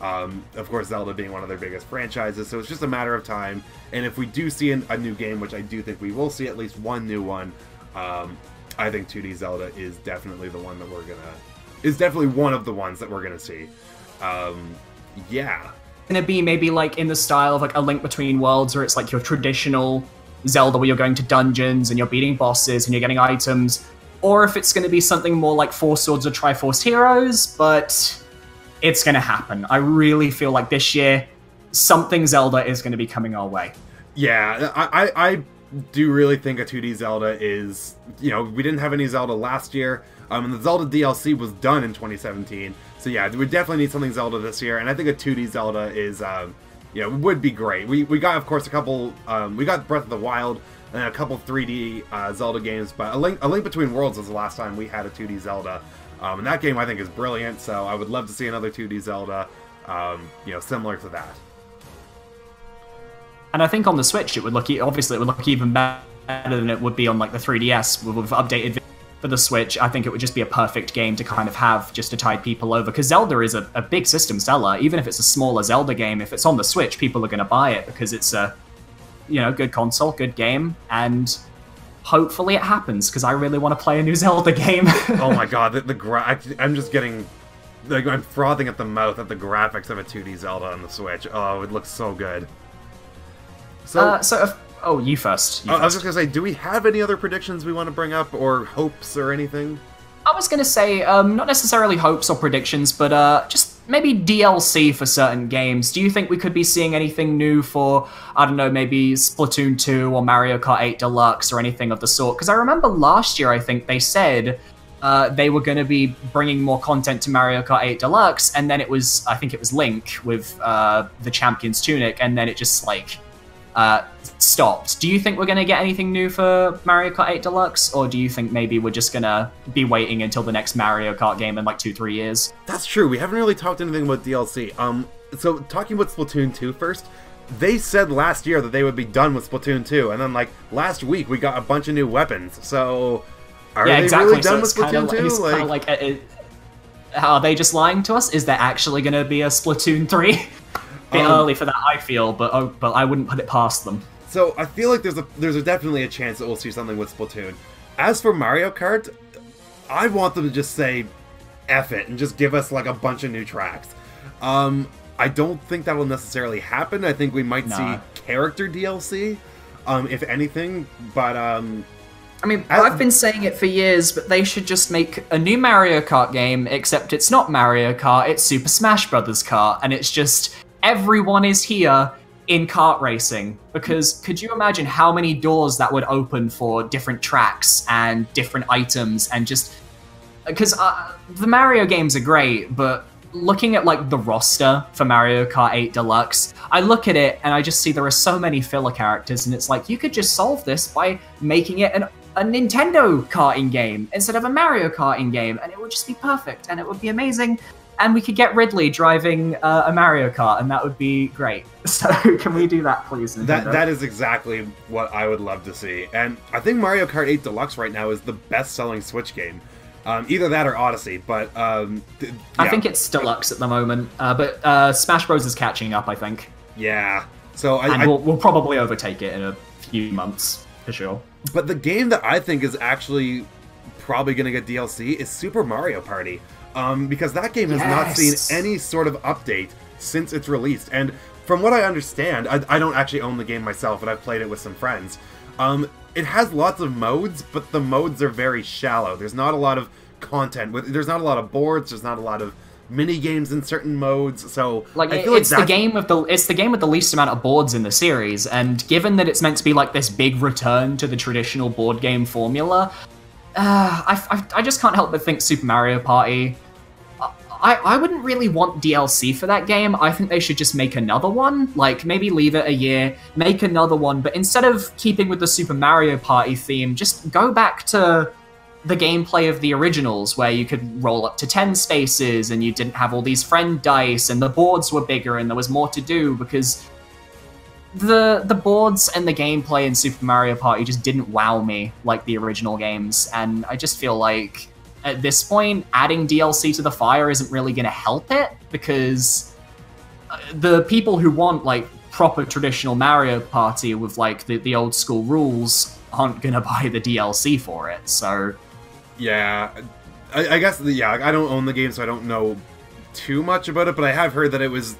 Of course, Zelda being one of their biggest franchises, so it's just a matter of time. And if we do see a new game, which I do think we will see at least one new one, I think 2D Zelda is definitely the one that definitely one of the ones that we're gonna see. Yeah. Gonna be maybe like in the style of like A Link Between Worlds, where it's like your traditional Zelda where you're going to dungeons and you're beating bosses and you're getting items, or if it's gonna be something more like Four Swords or Triforce Heroes, but it's gonna happen. I really feel like this year something Zelda is gonna be coming our way. Yeah, I do really think a 2D Zelda is, you know, we didn't have any Zelda last year, and the Zelda DLC was done in 2017, so yeah, we definitely need something Zelda this year, and I think a 2D Zelda is, you know, would be great. We got, of course, a couple, we got Breath of the Wild, and a couple 3D Zelda games, but A Link Between Worlds was the last time we had a 2D Zelda, and that game I think is brilliant, so I would love to see another 2D Zelda, you know, similar to that. And I think on the Switch, obviously it would look even better than it would be on like the 3DS with updated for the Switch. I think it would just be a perfect game to kind of have just to tide people over, because Zelda is a big system seller. Even if it's a smaller Zelda game, if it's on the Switch, people are going to buy it because it's a, you know, good console, good game, and hopefully it happens because I really want to play a new Zelda game. Oh my god, I'm just getting, like, I'm frothing at the mouth at the graphics of a 2D Zelda on the Switch. Oh, it looks so good. Oh, you first. I was just gonna say, do we have any other predictions we want to bring up, or hopes, or anything? I was gonna say, not necessarily hopes or predictions, but just maybe DLC for certain games. Do you think we could be seeing anything new for, I don't know, maybe Splatoon 2 or Mario Kart 8 Deluxe or anything of the sort? Because I remember last year, I think they said they were going to be bringing more content to Mario Kart 8 Deluxe, and then I think it was Link with the Champion's Tunic, and then it just, like, stopped. Do you think we're going to get anything new for Mario Kart 8 Deluxe, or do you think maybe we're just going to be waiting until the next Mario Kart game in like 2-3 years? That's true. We haven't really talked anything about DLC. So talking about Splatoon 2 first, they said last year that they would be done with Splatoon 2, and then like last week we got a bunch of new weapons. So are they really done with Splatoon 2? Are they just lying to us? Is there actually going to be a Splatoon 3? Bit early for that, I feel, but I wouldn't put it past them. So I feel like there's definitely a chance that we'll see something with Splatoon. As for Mario Kart, I want them to just say F it and just give us like a bunch of new tracks. I don't think that will necessarily happen. I think we might see character DLC, if anything, but I mean, I've been saying it for years, but they should just make a new Mario Kart game, except it's not Mario Kart, it's Super Smash Bros. Kart, and it's just everyone is here in kart racing, because could you imagine how many doors that would open for different tracks and different items, and just because the Mario games are great, but looking at like the roster for Mario Kart 8 Deluxe, I look at it and I just see there are so many filler characters, and it's like you could just solve this by making it a Nintendo karting game instead of a Mario karting game, and it would just be perfect and it would be amazing. And we could get Ridley driving a Mario Kart, and that would be great. So can we do that, please? That is exactly what I would love to see. And I think Mario Kart 8 Deluxe right now is the best-selling Switch game. Either that or Odyssey, but yeah. I think it's Deluxe at the moment, but Smash Bros. Is catching up, I think. Yeah. So we'll probably overtake it in a few months, for sure. But the game that I think is actually probably going to get DLC is Super Mario Party. Because that game has not seen any sort of update since its release. And from what I understand, I don't actually own the game myself, but I've played it with some friends. It has lots of modes, but the modes are very shallow. There's not a lot of content. There's not a lot of boards. There's not a lot of mini games in certain modes. So like, I feel it's the game with the least amount of boards in the series. And given that it's meant to be like this big return to the traditional board game formula, I just can't help but think Super Mario Party. I wouldn't really want DLC for that game. I think they should just make another one. Like, maybe leave it a year, make another one, but instead of keeping with the Super Mario Party theme, just go back to the gameplay of the originals, where you could roll up to 10 spaces, and you didn't have all these friend dice, and the boards were bigger, and there was more to do, because the boards and the gameplay in Super Mario Party just didn't wow me like the original games, and I just feel like at this point, adding DLC to the fire isn't really going to help it, because the people who want, like, proper traditional Mario Party with, like, the old school rules aren't going to buy the DLC for it, so... Yeah, I guess, I don't own the game, so I don't know too much about it, but I have heard that it was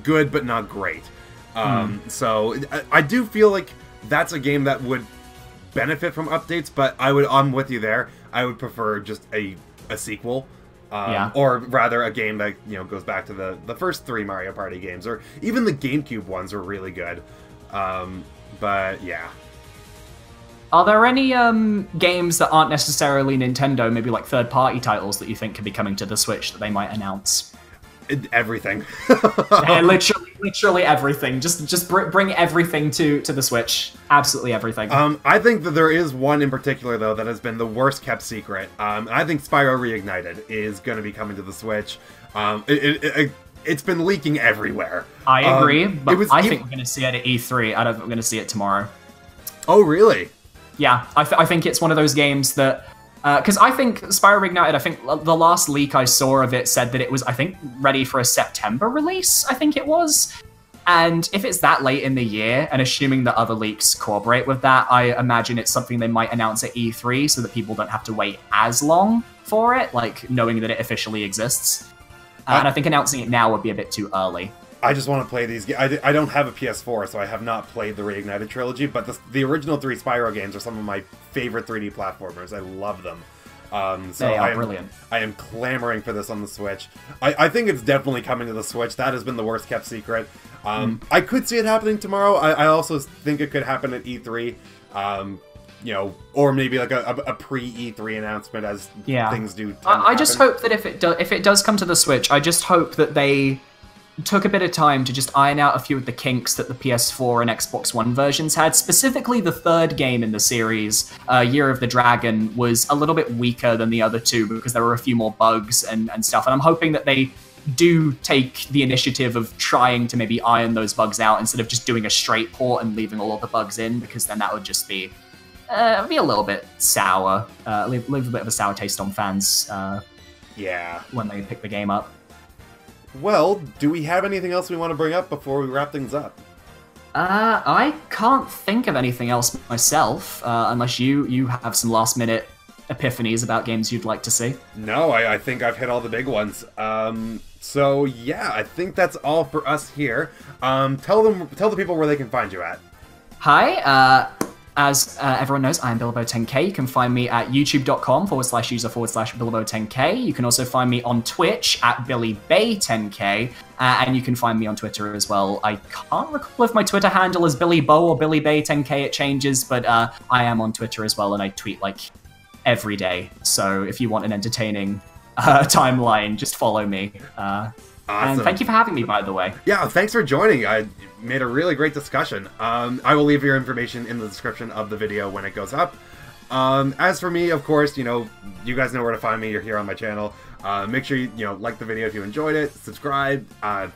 good, but not great. So, I do feel like that's a game that would benefit from updates, but I'm with you there. I would prefer just a sequel, or rather a game that goes back to the first 3 Mario Party games, or even the GameCube ones were really good. But yeah. Are there any games that aren't necessarily Nintendo, maybe like third-party titles that you think could be coming to the Switch that they might announce? Everything. Yeah, literally everything. Just bring everything to the Switch. Absolutely everything. I think that there is one in particular, though, that has been the worst kept secret. I think Spyro Reignited is going to be coming to the Switch. It's been leaking everywhere. I agree, but I think we're going to see it at E3. I don't think we're going to see it tomorrow. Oh, really? Yeah, I think it's one of those games that... Because I think Spyro Reignited, I think the last leak I saw of it said that it was, I think, ready for a September release, I think it was. And if it's that late in the year, and assuming that other leaks corroborate with that, I imagine it's something they might announce at E3 so that people don't have to wait as long for it, like knowing that it officially exists. And I think announcing it now would be a bit too early. I just want to play these games. I don't have a PS4, so I have not played the Reignited trilogy, but the original 3 Spyro games are some of my favorite 3D platformers. I love them. So they are brilliant. I am clamoring for this on the Switch. I think it's definitely coming to the Switch. That has been the worst kept secret. I could see it happening tomorrow. I also think it could happen at E3. Or maybe like a pre-E3 announcement as things do. I just hope that if it does come to the Switch, I just hope that they took a bit of time to just iron out a few of the kinks that the PS4 and Xbox One versions had. Specifically, the third game in the series, Year of the Dragon, was a little bit weaker than the other two because there were a few more bugs and stuff. And I'm hoping that they do take the initiative of trying to maybe iron those bugs out instead of just doing a straight port and leaving all of the bugs in, because then that would just be a little bit sour. Leave a bit of a sour taste on fans when they pick the game up. Well, do we have anything else we want to bring up before we wrap things up? I can't think of anything else myself, unless you have some last-minute epiphanies about games you'd like to see. No, I think I've hit all the big ones. So yeah, I think that's all for us here. Tell the people where they can find you at. Hi, as everyone knows, I'm Bilbo10k. You can find me at youtube.com/user/Bilbo10k. You can also find me on Twitch at BillyBay10k. And you can find me on Twitter as well. I can't recall if my Twitter handle is BillyBo or BillyBay10k. It changes, but I am on Twitter as well, and I tweet like every day. So if you want an entertaining timeline, just follow me. Awesome. And thank you for having me, by the way. Yeah, thanks for joining. I made a really great discussion. I will leave your information in the description of the video when it goes up. As for me, of course, you guys know where to find me. You're here on my channel. Make sure you like the video if you enjoyed it. Subscribe.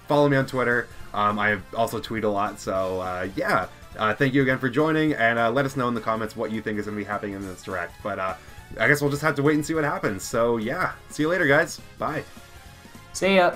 Follow me on Twitter. I also tweet a lot. So yeah, thank you again for joining, and let us know in the comments what you think is going to be happening in this direct. But I guess we'll just have to wait and see what happens. So yeah, see you later, guys. Bye. See ya.